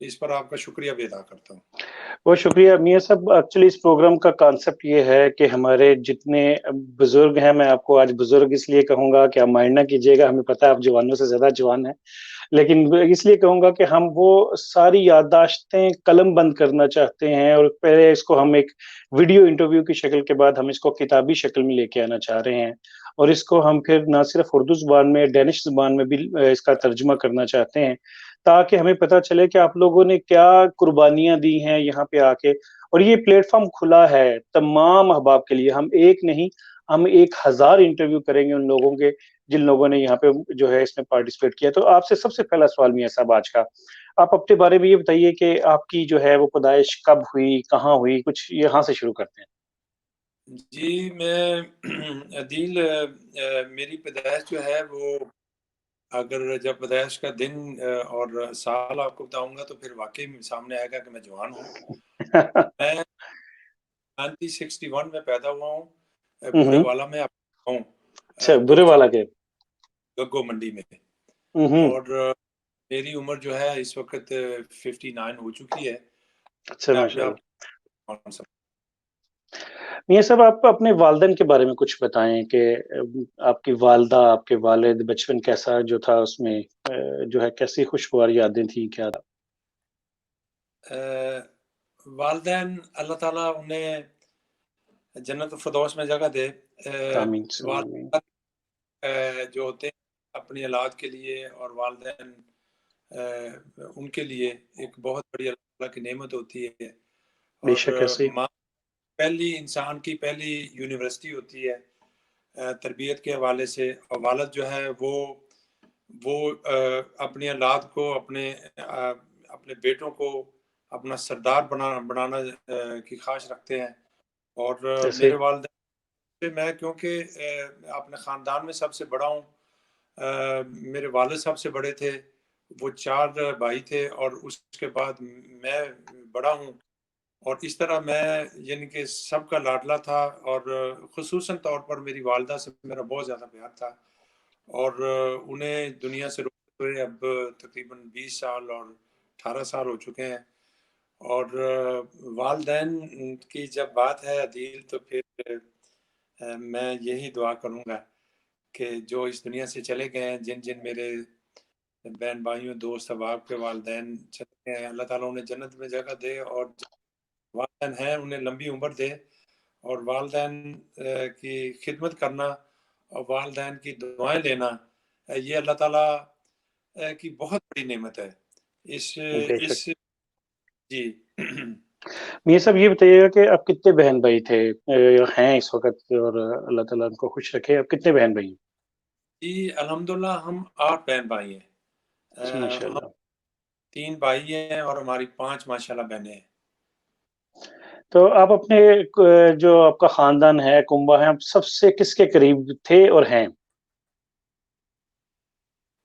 اس پر آپ کا شکریہ بھی ادا کرتا ہوں۔ بہت شکریہ میاں صاحب، ایکچولی اس پروگرام کا کانسیپٹ یہ ہے کہ ہمارے جتنے بزرگ ہیں، میں آپ کو آج بزرگ اس لیے کہوں گا کہ آپ مائنڈ نہ کیجیے گا، ہمیں پتہ ہے آپ جوانوں سے زیادہ جوان ہیں، لیکن اس لیے کہوں گا کہ ہم وہ ساری یادداشتیں قلم بند کرنا چاہتے ہیں، اور پہلے اس کو ہم ایک ویڈیو انٹرویو کی شکل کے بعد ہم اس کو کتابی شکل میں لے کے آنا چاہ رہے ہیں، اور اس کو ہم پھر نہ صرف اردو زبان میں، ڈینش زبان میں بھی اس کا ترجمہ کرنا چاہتے ہیں، تاکہ ہمیں پتہ چلے کہ آپ لوگوں نے کیا قربانیاں دی ہیں یہاں پہ آ کے۔ اور یہ پلیٹ فارم کھلا ہے تمام احباب کے لیے، ہم ایک نہیں، ہم 1000 انٹرویو کریں گے ان لوگوں کے جن لوگوں نے یہاں پہ جو ہے اس میں پارٹیسپیٹ کیا۔ تو آپ سے سب سے پہلا سوال میاں صاحب آج کا، آپ اپنے بارے میں یہ بتائیے کہ آپ کی جو ہے وہ پیدائش کب ہوئی، کہاں ہوئی، کچھ یہاں سے شروع کرتے ہیں۔ جی میں عدیل میری پیدائش جو ہے وہ، اگر جب پیدائش کا دن اور سال آپ کو بتاؤں گا تو پھر واقعی سامنے آئے گا کہ میں جوان ہوں۔ میں 1961 میں پیدا ہوا ہوں، بورے والا میں ہوں، اچھا، برے والا کے۔ گگو منڈی میں، اور میری عمر جو ہے اس وقت 59 ہو چکی ہے۔ اچھا، میں اپنے ماشاء آپ اللہ۔ کو میاں صاحب، آپ اپنے والدین کے بارے میں کچھ بتائیں کہ آپ کی والدہ، آپ کے والد، بچپن کیسا جو تھا اس میں جو ہے کیسی خوشگوار یادیں تھیں، کیا تھا؟ والدین اللہ تعالیٰ انہیں جنت الفردوس میں جگہ دے۔ آمین ثم آمین۔ والدین جو ہوتے ہیں اپنی اولاد کے لیے، اور والدین ان کے لیے ایک بہت بڑی اللہ تعالیٰ کی نعمت ہوتی ہے، بے اور شک ایسے ہی۔ ماں پہلی انسان کی پہلی یونیورسٹی ہوتی ہے تربیت کے حوالے سے، اور والد جو ہے وہ اپنی اولاد کو، اپنے بیٹوں کو اپنا سردار بنانا کی خواہش رکھتے ہیں۔ اور ایسے ہی۔ میرے والدین سے، میں کیونکہ اپنے خاندان میں سب سے بڑا ہوں، میرے والد سب سے بڑے تھے، وہ 4 بھائی تھے، اور اس کے بعد میں بڑا ہوں، اور اس طرح میں یعنی کہ سب کا لاڈلا تھا، اور خصوصاً طور پر میری والدہ سے میرا بہت زیادہ پیار تھا، اور انہیں دنیا سے رخصت ہوئے اب تقریباً 20 سال اور 18 سال ہو چکے ہیں۔ اور والدین کی جب بات ہے عدیل، تو پھر میں یہی دعا کروں گا کہ جو اس دنیا سے چلے گئے ہیں، جن جن میرے بہن بھائیوں، دوست احباب کے والدین چلے گئے ہیں، اللہ تعالیٰ انہیں جنت میں جگہ دے، اور والدین ہیں انہیں لمبی عمر دے، اور والدین کی خدمت کرنا اور والدین کی دعائیں لینا، یہ اللہ تعالیٰ کی بہت بڑی نعمت ہے۔ بے اس شک۔ جی میاں صاحب یہ بتائیے گا کہ آپ کتنے بہن بھائی تھے ہیں اس وقت، اور اللہ تعالیٰ ان کو خوش رکھے، آپ کتنے بہن بھائی جی الحمدللہ ہم 8 بہن بھائی ہیں۔ ہیں؟ ماشاء ہم اللہ۔ 3 بھائی ہیں، اور ہماری 5 ماشاءاللہ بہنیں ہیں۔ تو آپ اپنے جو آپ کا خاندان ہے، کنبہ ہے، آپ سب سے کس کے قریب تھے اور ہیں؟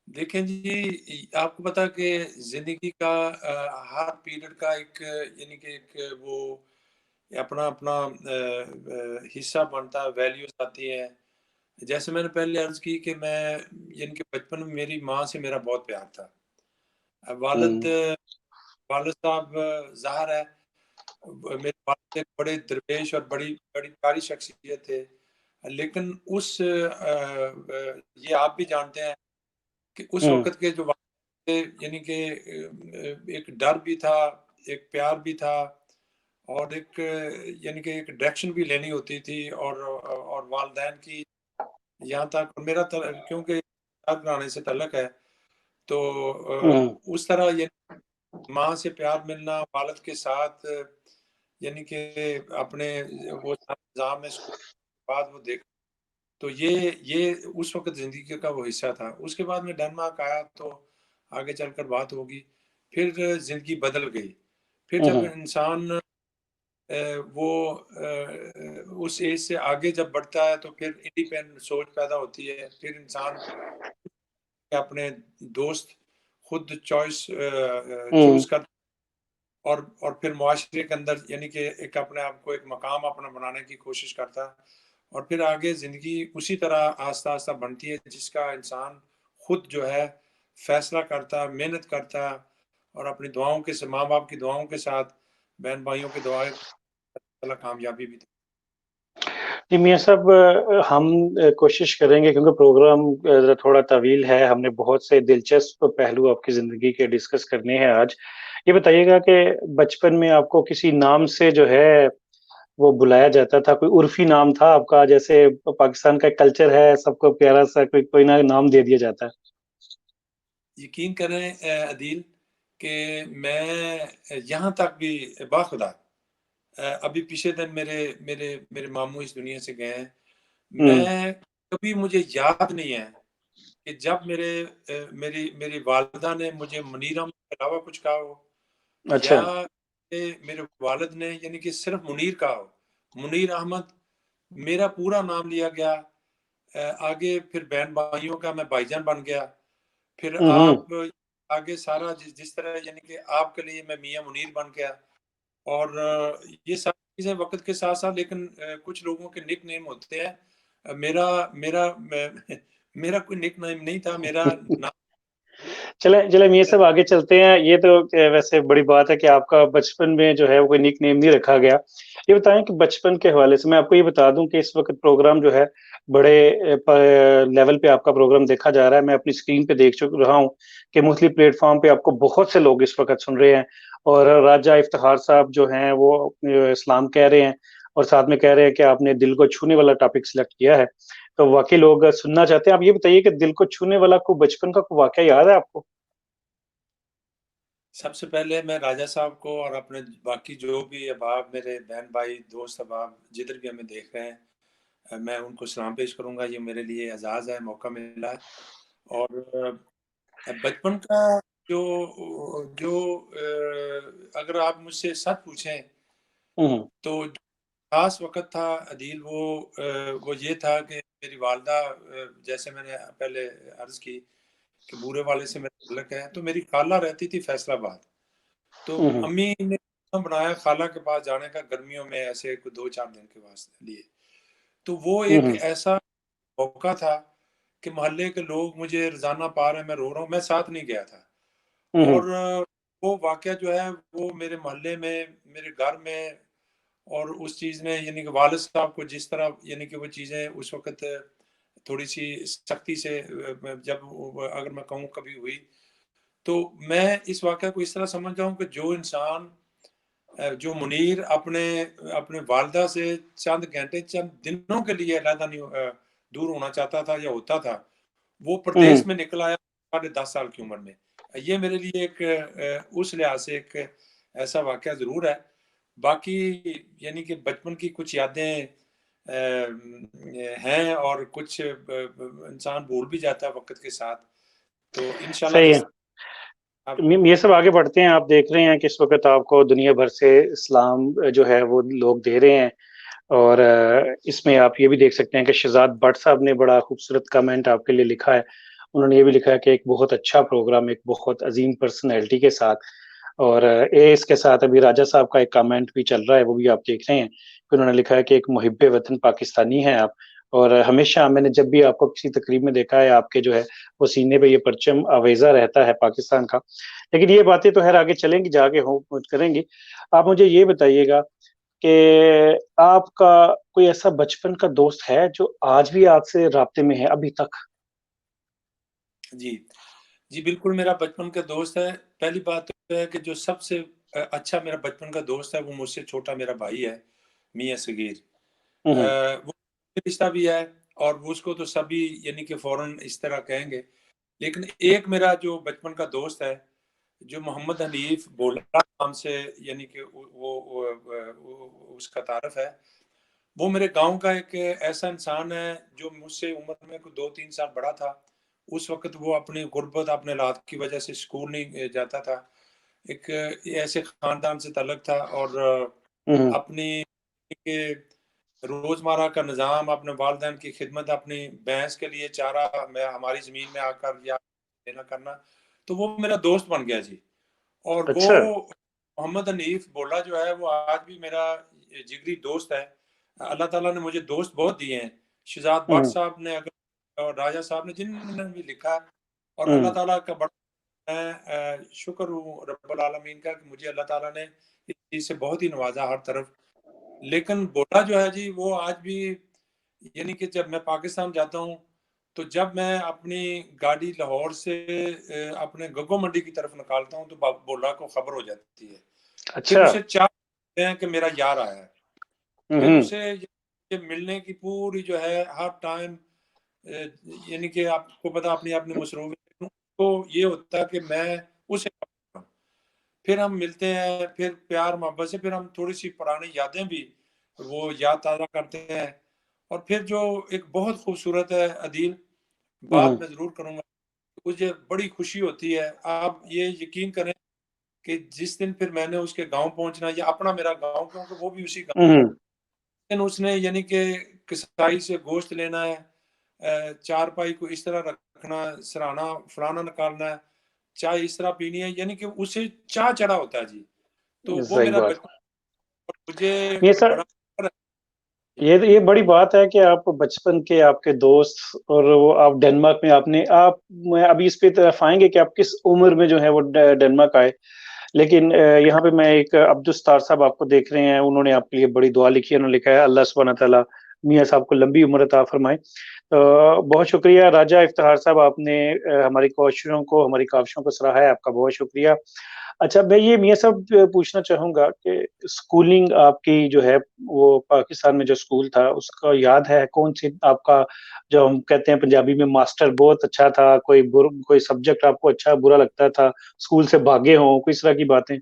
دیکھیں جی، آپ کو پتا کہ زندگی کا ہر پیریڈ کا ایک یعنی کہ ایک وہ اپنا اپنا حصہ بنتا ہے، ویلیوز آتی ہیں۔ جیسے میں نے پہلے عرض کی کہ میں یعنی کہ بچپن میں میری ماں سے میرا بہت پیار تھا۔ والد صاحب ظاہر ہے، میرے والد ایک بڑے درویش اور بڑی بڑی پیاری شخصیت تھے، لیکن یہ آپ بھی جانتے ہیں کہ اس وقت کے جو والد تھے، یعنی کہ ایک ڈر بھی تھا، ایک پیار بھی تھا، اور ایک یعنی کہ ایک ڈائریکشن بھی لینی ہوتی تھی، اور والدین کی یہاں تک میرا کیونکہ گھرانے سے تعلق ہے، تو اس طرح یہ ماں سے پیار ملنا، والد کے ساتھ یعنی کہ اپنے وہ نظام میں اسکول کے بعد وہ دیکھ، تو یہ اس وقت زندگی کا وہ حصہ تھا۔ اس کے بعد میں ڈنمارک آیا تو آگے چل کر بات ہوگی، پھر زندگی بدل گئی۔ پھر جب انسان وہ اس ایج سے آگے جب بڑھتا ہے تو پھر انڈیپینڈنٹ سوچ پیدا ہوتی ہے، پھر انسان اپنے دوست خود چوز کر، اور پھر معاشرے کے اندر یعنی کہ ایک اپنے آپ کو ایک مقام اپنا بنانے کی کوشش کرتا ہے، اور پھر آگے زندگی اسی طرح آہستہ آہستہ بنتی ہے، جس کا انسان خود جو ہے فیصلہ کرتا، محنت کرتا، اور اپنی دعاؤں کے سے ماں باپ کی دعاؤں کے ساتھ بہن بھائیوں کی دعائیں اللہ کامیابی بھی دے۔ جی میاں صاحب، ہم کوشش کریں گے کیونکہ پروگرام ذرا تھوڑا طویل ہے، ہم نے بہت سے دلچسپ پہلو آپ کی زندگی کے ڈسکس کرنے ہیں آج۔ یہ بتائیے گا کہ بچپن میں آپ کو کسی نام سے جو ہے وہ بلایا جاتا تھا، کوئی عرفی نام تھا آپ کا؟ جیسے پاکستان کا کلچر ہے، سب کو پیارا سا کوئی نہ نام دے دیا جاتا ہے۔ یقین کریں عدیل کہ میں یہاں تک بھی باخدا ابھی پچھلے دن میرے میرے میرے ماموں اس دنیا سے گئے ہیں، ہوں، میں کبھی مجھے یاد نہیں ہے کہ جب میری میری والدہ نے مجھے منیر احمد کے علاوہ کچھ کہا ہو، اچھا۔ یا کہ میرے والد نے یعنی کہ صرف منیر کہا ہو۔ منیر احمد میرا پورا نام لیا گیا، آگے پھر بہن بھائیوں کا میں بھائی جان بن گیا، پھر ہوں ہوں، آپ آگے سارا جس طرح یعنی کہ آپ کے لیے میں میاں منیر بن گیا، اور یہ ساری چیزیں وقت کے ساتھ ساتھ، لیکن کچھ لوگوں کے نک نیم ہوتے ہیں۔ میرا میرا میرا کوئی نک نیم نہیں تھا، میرا نام چلیں چلیں میاں صاحب آگے چلتے ہیں۔ یہ تو ویسے بڑی بات ہے کہ آپ کا بچپن میں جو ہے وہ کوئی نک نیم نہیں رکھا گیا۔ یہ بتائیں کہ بچپن کے حوالے سے میں آپ کو یہ بتا دوں کہ اس وقت پروگرام جو ہے بڑے لیول پہ آپ کا پروگرام دیکھا جا رہا ہے۔ میں اپنی اسکرین پہ دیکھ رہا ہوں کہ مختلف پلیٹ فارم پہ آپ کو بہت سے لوگ اس وقت سن رہے ہیں، اور راجہ افتخار صاحب جو ہیں وہ اسلام کہہ رہے ہیں، اور ساتھ میں کہہ رہے ہیں کہ آپ نے دل کو چھونے والا ٹاپک سلیکٹ کیا ہے، تو واقعی لوگ سننا چاہتے ہیں۔ آپ یہ بتائیے کہ دل کو چھونے والا کو بچپن کا کوئی واقعہ یاد ہے آپ کو؟ سب سے پہلے میں راجہ صاحب کو اور اپنے باقی جو بھی احباب، میرے بہن بھائی دوست احباب جدھر بھی ہمیں دیکھ رہے ہیں، میں ان کو سلام پیش کروں گا۔ یہ میرے لیے اعزاز ہے، موقع ملا ہے۔ اور بچپن کا جو جو اگر آپ مجھ سے سچ پوچھیں ہوں تو خاص وقت تھا عدیل، وہ یہ تھا کہ میری والدہ، جیسے میں نے پہلے عرض کی کہ بورے والے سے میرا تعلق ہے، تو میری خالہ رہتی تھی فیصل آباد، تو ہوں امی نے بنایا خالہ کے پاس جانے کا گرمیوں میں، ایسے کوئی 2-4 دن کے واسطے لیے۔ تو وہ ایک ہوں ایسا موقع تھا کہ محلے کے لوگ مجھے روزانہ پا رہے ہیں، میں رو رہا ہوں، میں ساتھ نہیں گیا تھا۔ ہوں اور وہ واقعہ جو ہے وہ میرے محلے میں، میرے گھر میں، اور اس چیز نے یعنی کہ والد صاحب کو جس طرح یعنی کہ وہ چیزیں اس وقت تھوڑی سی سختی سے، جب اگر میں کہوں کبھی ہوئی، تو میں اس واقعہ کو اس طرح سمجھتا ہوں کہ جو انسان، جو منیر اپنے اپنے والدہ سے چند گھنٹے چند دنوں کے لیے علیحدہ نہیں دور ہونا چاہتا تھا یا ہوتا تھا، وہ ہوں پردیس میں نکل آیا 10.5 سال کی عمر میں۔ یہ میرے لیے ایک اس لحاظ سے ایک ایسا واقعہ ضرور ہے۔ باقی یعنی کہ بچپن کی کچھ یادیں ہیں، اور کچھ انسان بھول بھی جاتا ہے وقت کے ساتھ، تو انشاءاللہ صحیح جس ہے۔ آپ یہ سب آگے بڑھتے ہیں۔ آپ دیکھ رہے ہیں کہ اس وقت آپ کو دنیا بھر سے اسلام جو ہے وہ لوگ دے رہے ہیں، اور اس میں آپ یہ بھی دیکھ سکتے ہیں کہ شہزاد بٹ صاحب نے بڑا خوبصورت کمنٹ آپ کے لیے لکھا ہے۔ انہوں نے یہ بھی لکھا ہے کہ ایک بہت اچھا پروگرام ایک بہت عظیم پرسنالٹی کے ساتھ، اور اس کے ساتھ ابھی راجہ صاحب کا ایک کمنٹ بھی چل رہا ہے، وہ بھی آپ دیکھ رہے ہیں کہ انہوں نے لکھا ہے کہ ایک محب وطن پاکستانی ہیں آپ، اور ہمیشہ میں نے جب بھی آپ کو کسی تقریب میں دیکھا ہے آپ کے جو ہے وہ سینے پہ یہ پرچم آویزہ رہتا ہے پاکستان کا۔ لیکن یہ باتیں تو خیر آگے چلیں گی، جا کے کریں گی۔ آپ مجھے یہ بتائیے گا کہ آپ کا کوئی ایسا بچپن کا دوست ہے جو آج بھی آپ سے رابطے میں ہے ابھی تک؟ جی جی بالکل، میرا بچپن کا دوست ہے۔ پہلی بات تو ہے کہ جو سب سے اچھا میرا بچپن کا دوست ہے وہ مجھ سے چھوٹا میرا بھائی ہے، میاں صغیر۔ ہوں وہ رشتہ بھی ہے، اور وہ اس کو تو سبھی یعنی کہ فوراً اس طرح کہیں گے، لیکن ایک میرا جو بچپن کا دوست ہے جو محمد حنیف بولا نام سے یعنی کہ اس کا تعارف ہے، وہ میرے گاؤں کا ایک ایسا انسان ہے جو مجھ سے عمر میں کوئی 2-3 سال بڑا تھا۔ اس وقت وہ اپنی غربت، اپنے لات کی وجہ سے اسکول نہیں جاتا تھا، ایک ایسے خاندان سے تعلق تھا، اور ہوں اپنی کہ روزمرہ کا نظام، اپنے والدین کی خدمت، اپنی بھینس کے لیے چارہ میں ہماری زمین میں آ کر یا دینا کرنا، تو وہ میرا دوست بن گیا جی۔ اور وہ اچھا محمد حنیف بولا جو ہے وہ آج بھی میرا جگری دوست ہے۔ اللہ تعالیٰ نے مجھے دوست بہت دیے ہیں، شہزاد بٹ ہوں صاحب نے، اگر اور راجہ صاحب نے، جن نے بھی لکھا، اور اللہ ہوں تعالیٰ کا بڑا میں شکر ہوں رب العالمین کا کہ مجھے اللہ تعالیٰ نے اس چیز سے بہت ہی نوازا ہر طرف. لیکن بولا جو ہے جی وہ آج بھی یعنی کہ جب میں پاکستان جاتا ہوں تو جب میں اپنی گاڑی لاہور سے اپنے گگو منڈی کی طرف نکالتا ہوں تو بولا کو خبر ہو جاتی ہے. پھر اچھا. اسے چاہتے ہیں کہ میرا یار آیا ہے. پھر اسے ملنے کی پوری جو ہے ہر ٹائم یعنی کہ آپ کو پتا اپنی مصروفیت تو یہ ہوتا ہے کہ میں اسے پھر ہم ملتے ہیں, پھر پیار محبت سے پھر ہم تھوڑی سی پرانی یادیں بھی وہ یاد تازہ کرتے ہیں. اور پھر جو ایک بہت خوبصورت ہے عدیل بات میں ضرور کروں گا, مجھے بڑی خوشی ہوتی ہے. آپ یہ یقین کریں کہ جس دن پھر میں نے اس کے گاؤں پہنچنا, یا اپنا میرا گاؤں کیونکہ وہ بھی اسی گاؤں, اس نے یعنی کہ کسائی سے گوشت لینا ہے, چار پائی کو اس طرح رکھنا, سرانا فلانا نکالنا ہے, چائے اس طرح پینی ہے, یعنی کہ اسے چاہ چڑھا ہوتا ہے جی. تو وہ صحیح میرا بات. بچپن مجھے یہ سر بڑا یہ بڑی بات ہے کہ آپ بچپن کے آپ کے دوست اور وہ آپ ڈنمارک میں آپ میں ابھی اس پہ طرف آئیں گے کہ آپ کس عمر میں جو ہے وہ ڈنمارک آئے. لیکن یہاں پہ میں ایک عبدالستار صاحب آپ کو دیکھ رہے ہیں, انہوں نے آپ کے لیے بڑی دعا لکھی ہے. انہوں نے لکھا ہے اللہ سبحانہ تعالیٰ میاں صاحب کو لمبی عمر عطا فرمائے. بہت شکریہ راجہ افتخار صاحب, آپ نے ہماری کوششوں کو ہماری کاوشوں کو سراہا ہے, آپ کا بہت شکریہ. اچھا, میں یہ میاں صاحب پوچھنا چاہوں گا کہ اسکولنگ آپ کی جو ہے وہ پاکستان میں جو اسکول تھا اس کا یاد ہے کون سی آپ کا, جو ہم کہتے ہیں پنجابی میں ماسٹر بہت اچھا تھا, کوئی سبجیکٹ آپ کو اچھا برا لگتا تھا, اسکول سے بھاگے ہوں, کوئی اس طرح کی باتیں؟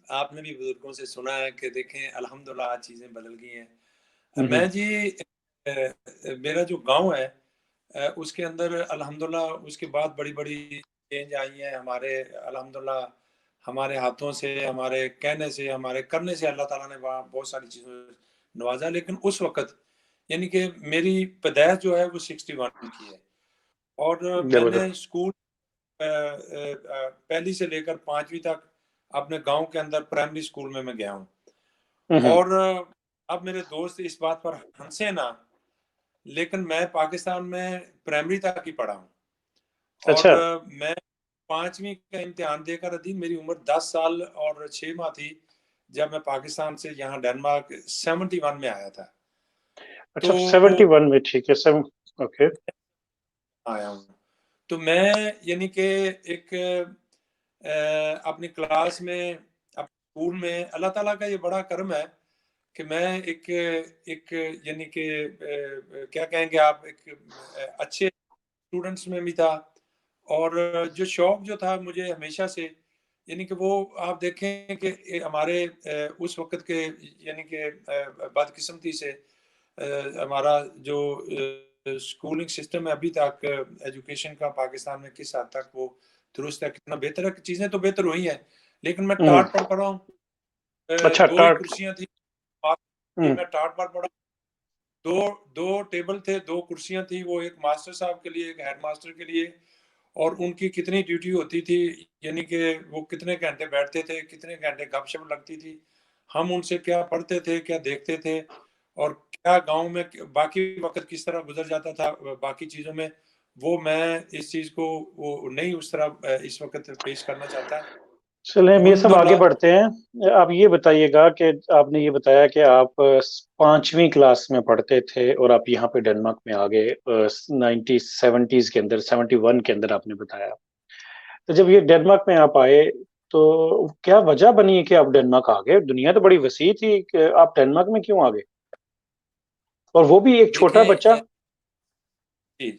آپ نے بھی بزرگوں سے سنا ہے کہ دیکھیں الحمدللہ آج چیزیں بدل گئی ہیں. میں جی میرا جو گاؤں ہے اس کے اندر الحمدللہ اس کے بعد بڑی بڑی چینج آئی ہیں. ہمارے الحمدللہ ہمارے ہاتھوں سے, ہمارے کہنے سے, ہمارے کرنے سے اللہ تعالیٰ نے وہاں بہت ساری چیزوں نوازا. لیکن اس وقت یعنی کہ میری پیدائش جو ہے وہ 61 کی ہے, اور میں نے اسکول پہلی سے لے کر 5ویں تک اپنے گاؤں کے اندر پرائمری اسکول میں گیا ہوں. اور اب میرے دوست اس بات پر ہنسے نہ, لیکن میں پاکستان میں پرائمری تک ہی پڑھا ہوں. اور اچھا. میں 5ویں کا امتحان دے کر ادھی میری عمر 10 سال اور 6 ماہ تھی جب میں پاکستان سے یہاں ڈنمارک 71 میں آیا تھا. اچھا, تو 71 میں, ٹھیک ہے, اوکے. آیا ہوں تو میں یعنی کہ ایک اپنی کلاس میں اسکول میں اللہ تعالیٰ کا یہ بڑا کرم ہے کہ میں ایک یعنی کہ کیا کہیں گے آپ, ایک اچھے اسٹوڈنٹس میں بھی تھا. اور جو شوق جو تھا مجھے ہمیشہ سے, یعنی کہ وہ آپ دیکھیں کہ ہمارے اس وقت کے یعنی کہ بدقسمتی سے ہمارا جو اسکولنگ سسٹم ہے ابھی تک ایجوکیشن کا پاکستان میں کس حد تک وہ درست ہے, کتنا بہتر ہے, چیزیں تو بہتر ہوئی ہیں لیکن میں ٹاٹ پڑھ رہا ہوں. اچھا, 2 ہی کرسیاں تھیں, میں ٹاٹ پڑھ پڑا. دو ٹیبل تھے, 2 کرسیاں تھیں, وہ ایک ماسٹر صاحب کے لیے, ایک ہیڈ ماسٹر کے لیے. اور ان کی کتنی ڈیوٹی ہوتی تھی, یعنی کہ وہ کتنے گھنٹے بیٹھتے تھے, کتنے گھنٹے گپ شپ لگتی تھی, ہم ان سے کیا پڑھتے تھے, کیا دیکھتے تھے, اور کیا گاؤں میں باقی وقت کس طرح گزر جاتا تھا باقی چیزوں میں, وہ میں اس چیز کو وہ نہیں اس طرح اس وقت پیش کرنا چاہتا. چلیں یہ سب آگے الحمدللہ بڑھتے ہیں. آپ یہ بتائیے گا کہ آپ نے یہ بتایا کہ آپ 5ویں کلاس میں پڑھتے تھے اور آپ یہاں پہ ڈنمارک میں آ گئے 1970s کے اندر, 71 کے اندر آپ نے بتایا. تو جب یہ ڈنمارک میں آپ آئے تو کیا وجہ بنی کہ آپ ڈنمارک آ گئے؟ دنیا تو بڑی وسیع تھی, کہ آپ ڈنمارک میں کیوں آ گئے, اور وہ بھی ایک چھوٹا بچہ؟ دیکھیں جی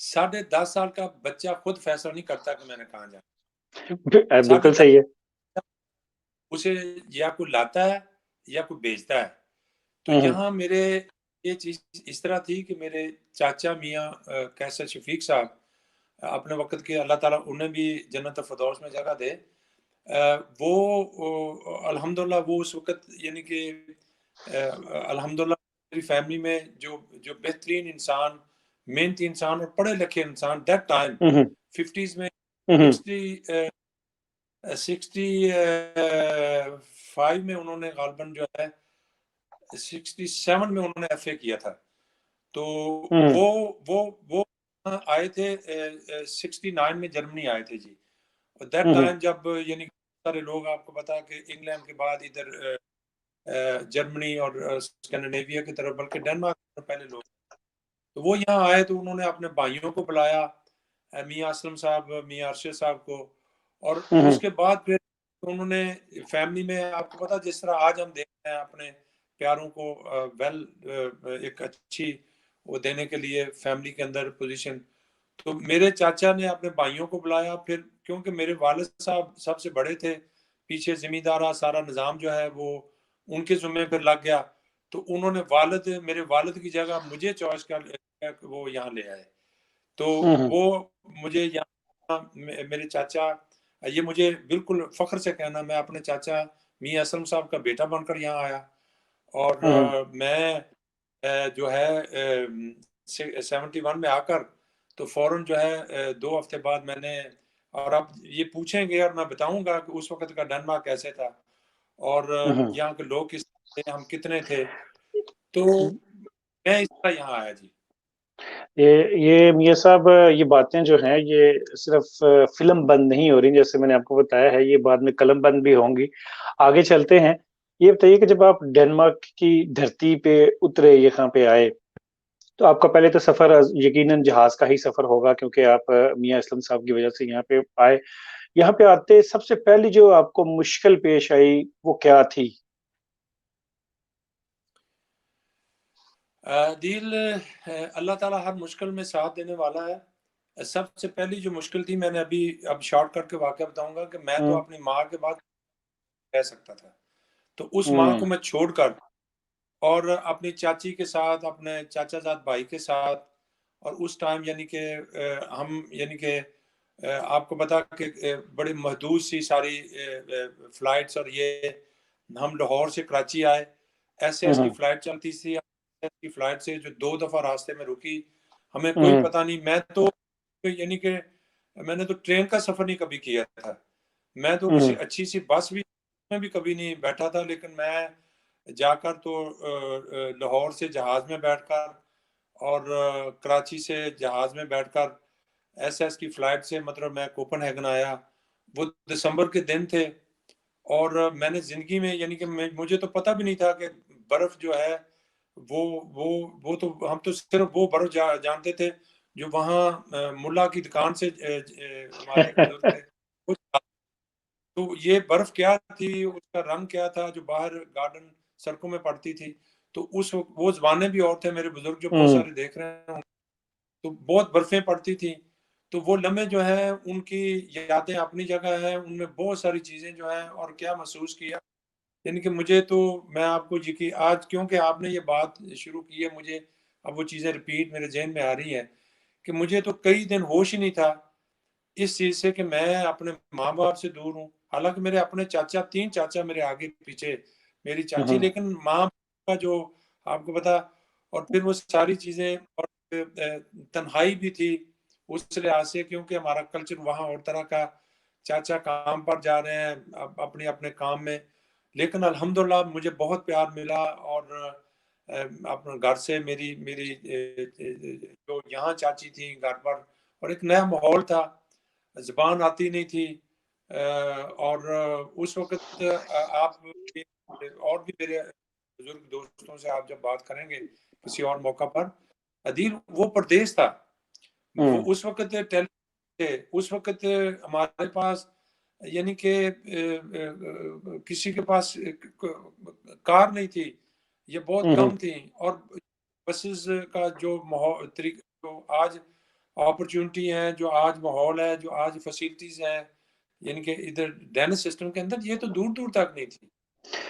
10.5 سال کا بچہ خود فیصلہ نہیں کرتا کہ میں نے کہاں جانا. بالکل صحیح ہے. اسے یا کوئی لاتا ہے یا کوئی بیچتا ہے. تو ہوں یہاں میرے یہ چیز اس طرح تھی کہ میرے چاچا میاں کیسر شفیق صاحب اپنے وقت کے, اللہ تعالیٰ انہیں بھی جنت الفردوس میں جگہ دے, وہ الحمدللہ وہ اس وقت یعنی کہ الحمدللہ میری فیملی میں جو بہترین انسان, محنتی انسان اور پڑھے لکھے انسان دیٹ ٹائم 50s میں 65 میں انہوں نے غالباً جو ہے 67 میں انہوں نے ایف اے کیا تھا. تو وہ آئے تھے 69 میں جرمنی آئے تھے جی. دیٹ ہوں ٹائم جب یعنی سارے لوگ آپ کو پتا کہ انگلینڈ کے بعد ادھر جرمنی اور اسکینڈینیویا کی طرف بلکہ ڈنمارک کی طرف پہلے لوگ تو وہ یہاں آئے تو انہوں نے اپنے بھائیوں کو بلایا میاں اسلم صاحب میاں ارشد صاحب کو اور ہوں اس کے بعد پھر انہوں نے فیملی میں آپ کو پتا جس طرح آج ہم دیکھتے ہیں اپنے پیاروں کو ویل ایک اچھی وہ دینے کے لیے فیملی کے اندر پوزیشن تو میرے چاچا نے اپنے بھائیوں کو بلایا پھر کیونکہ میرے والد صاحب سب سے بڑے تھے پیچھے زمیندارہ سارا نظام جو ہے وہ ان کے ذمہ پھر لگ گیا تو انہوں نے میرے والد کی جگہ مجھے چوائس کر وہ یہاں لے آئے تو ہوں وہ مجھے یہاں میرے چاچا یہ مجھے بالکل فخر سے کہنا میں اپنے چاچا میاں اسلم صاحب کا بیٹا بن کر یہاں آیا اور ہوں میں جو ہے 71 میں آ کر تو فوراً جو ہے 2 ہفتے بعد میں نے اور آپ یہ پوچھیں گے اور میں بتاؤں گا کہ اس وقت کا ڈنمارک کیسے تھا اور ہوں یہاں کے لوگ کس تھے ہم کتنے تھے تو میں اس طرح یہاں آیا جی. یہ میاں صاحب یہ باتیں جو ہیں یہ صرف فلم بند نہیں ہو رہی جیسے میں نے آپ کو بتایا ہے یہ بعد میں قلم بند بھی ہوں گی آگے چلتے ہیں. یہ بتائیے کہ جب آپ ڈنمارک کی دھرتی پہ اترے یہاں پہ آئے تو آپ کا پہلے تو سفر یقیناً جہاز کا ہی سفر ہوگا کیونکہ آپ میاں اسلم صاحب کی وجہ سے یہاں پہ آئے. یہاں پہ آتے سب سے پہلی جو آپ کو مشکل پیش آئی وہ کیا تھی؟ دل اللہ تعالیٰ ہر مشکل میں ساتھ دینے والا ہے. سب سے پہلی جو مشکل تھی میں نے اب شارٹ کر کے واقعہ بتاؤں گا کہ میں تو ہوں اپنی ماں کے بعد رہ سکتا تھا تو اس ماں ہوں کو میں چھوڑ کر اور اپنی چاچی کے ساتھ اپنے چاچا زاد بھائی کے ساتھ اور اس ٹائم یعنی کہ ہم یعنی کہ آپ کو بتا کہ بڑی محدود سی ساری فلائٹس اور یہ ہم لاہور سے کراچی آئے ایس کی ہوں فلائٹ چلتی تھی کی فلائٹ سے جو 2 دفعہ راستے میں رکی ہمیں کوئی ہوں پتہ نہیں میں تو یعنی کہ میں نے تو ٹرین کا سفر نہیں کبھی کیا تھا میں تو کسی ہوں اچھی سی بس میں بھی کبھی نہیں بیٹھا تھا لیکن میں جا کر تو لاہور سے جہاز میں بیٹھ کر اور کراچی سے جہاز میں بیٹھ کر ایس کی فلائٹ سے مطلب میں کوپن ہیگن آیا وہ دسمبر کے دن تھے اور میں نے زندگی میں یعنی کہ مجھے تو پتہ بھی نہیں تھا کہ برف جو ہے وہ تو ہم تو صرف وہ برف جانتے تھے جو وہاں ملا کی دکان سے ہمارے ایک بزرگ تھے تو یہ برف کیا تھی اس کا رنگ کیا تھا جو باہر گارڈن سڑکوں میں پڑتی تھی تو وہ زبانیں بھی اور تھے میرے بزرگ جو بہت ہوں سارے دیکھ رہے ہیں تو بہت برفیں پڑتی تھیں تو وہ لمحے جو ہیں ان کی یادیں اپنی جگہ ہیں ان میں بہت ساری چیزیں جو ہیں اور کیا محسوس کیا یعنی کہ مجھے تو میں آپ کو آج کیونکہ آپ نے یہ بات شروع کی ہے مجھے اب وہ چیزیں ریپیٹ میرے ذہن میں آ رہی ہیں کہ مجھے تو کئی دن ہوش ہی نہیں تھا اس چیز سے کہ میں اپنے ماں باپ سے دور ہوں حالانکہ میرے اپنے 3 چاچا میرے آگے پیچھے میری چاچی ہوں لیکن ماں کا جو آپ کو پتا اور پھر وہ ساری چیزیں اور تنہائی بھی تھی اس لحاظ سے کیونکہ ہمارا کلچر وہاں اور طرح کا چاچا کام پر جا رہے ہیں اپنے اپنے کام میں لیکن الحمدللہ مجھے بہت پیار ملا اور اپنے گھر سے میری جو یہاں چاچی تھی گھر پر اور ایک نیا ماحول تھا زبان آتی نہیں تھی اور اس وقت آپ اور بھی میرے بزرگ دوستوں سے آپ جب بات کریں گے کسی اور موقع پر عدیل وہ پردیس تھا وہ ہوں اس وقت اس وقت ہمارے پاس یعنی کہ کسی کے پاس کار نہیں تھی یہ بہت ہوں کم تھی اور بسز کا جو طریقہ جو آج اپرچونٹی ہے جو آج ماحول ہے جو آج فیسلٹیز ہیں یعنی کہ ادھر ڈینس سسٹم کے اندر یہ تو دور دور تک نہیں تھی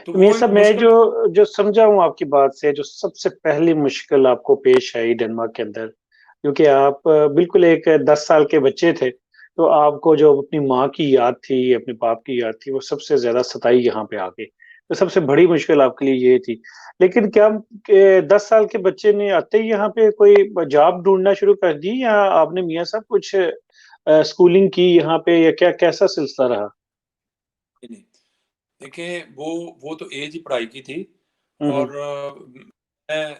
تو یہ وہ ایک سب میں مشکل جو سمجھا ہوں آپ کی بات سے جو سب سے پہلی مشکل آپ کو پیش آئی ڈنمارک کے اندر کیونکہ آپ بالکل ایک 10 سال کے بچے تھے تو آپ کو جو اپنی ماں کی یاد تھی اپنے باپ کی یاد تھی وہ سب سے زیادہ ستائی یہاں پہ آ کے تو سب سے بڑی مشکل آپ کے لیے یہ تھی لیکن کیا 10 سال کے بچے نے آتے ہی یہاں پہ کوئی جاب ڈھونڈنا شروع کر دی یا آپ نے میاں صاحب کچھ اسکولنگ کی یہاں پہ یا کیا کیسا سلسلہ رہا؟ نہیں دیکھیں وہ تو ایج ہی پڑھائی کی تھی ہوں اور میں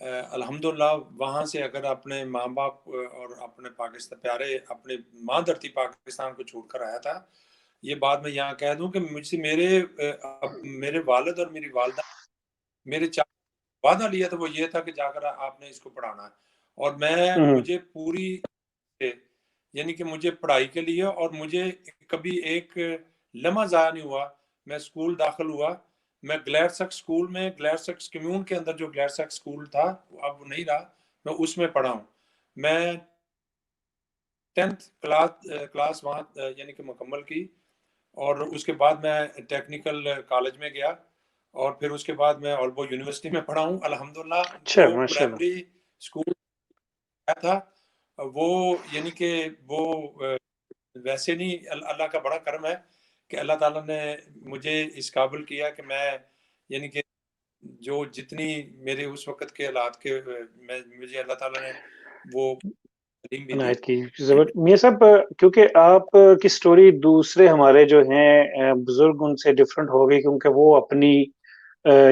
الحمدللہ وہاں سے اگر اپنے ماں باپ اور اپنے پاکستان پیارے اپنے ماں دھرتی پاکستان کو چھوڑ کر آیا تھا. یہ بات میں یہاں کہہ دوں کہ مجھ سے میرے والد اور میری والدہ میرے وعدہ لیا تھا، وہ یہ تھا کہ جا کر آپ نے اس کو پڑھانا ہے. اور مجھے پوری یعنی کہ مجھے پڑھائی کے لیے، اور مجھے کبھی ایک لمحہ ضائع نہیں ہوا. میں اسکول داخل ہوا، میں گلیڈ سکس اسکول میں، گلیڈ سکس کمیون کے اندر جو گلیڈ سکس اسکول تھا اب وہ نہیں رہا، میں اس میں پڑھا ہوں. میں 10th کلاس وہاں یعنی کہ مکمل کی، اور اس کے بعد میں ٹیکنیکل کالج میں گیا، اور پھر اس کے بعد میں آلبو یونیورسٹی میں پڑھا ہوں. الحمدللہ اچھا، جو ماشاء اللہ. پرائمری اسکول تھا وہ یعنی کہ وہ ویسے نہیں، اللہ کا بڑا کرم ہے کہ اللہ تعالیٰ نے مجھے اس قابل کیا کہ میں یعنی کہ جو جتنی میرے اس وقت کے حالات کے مجھے اللہ تعالیٰ نے وہ تعلیم بھی دی. عنایت کی میاں صاحب، کیونکہ آپ کی سٹوری دوسرے ہمارے جو ہیں بزرگ ان سے ڈفرنٹ ہو گئی، کیونکہ وہ اپنی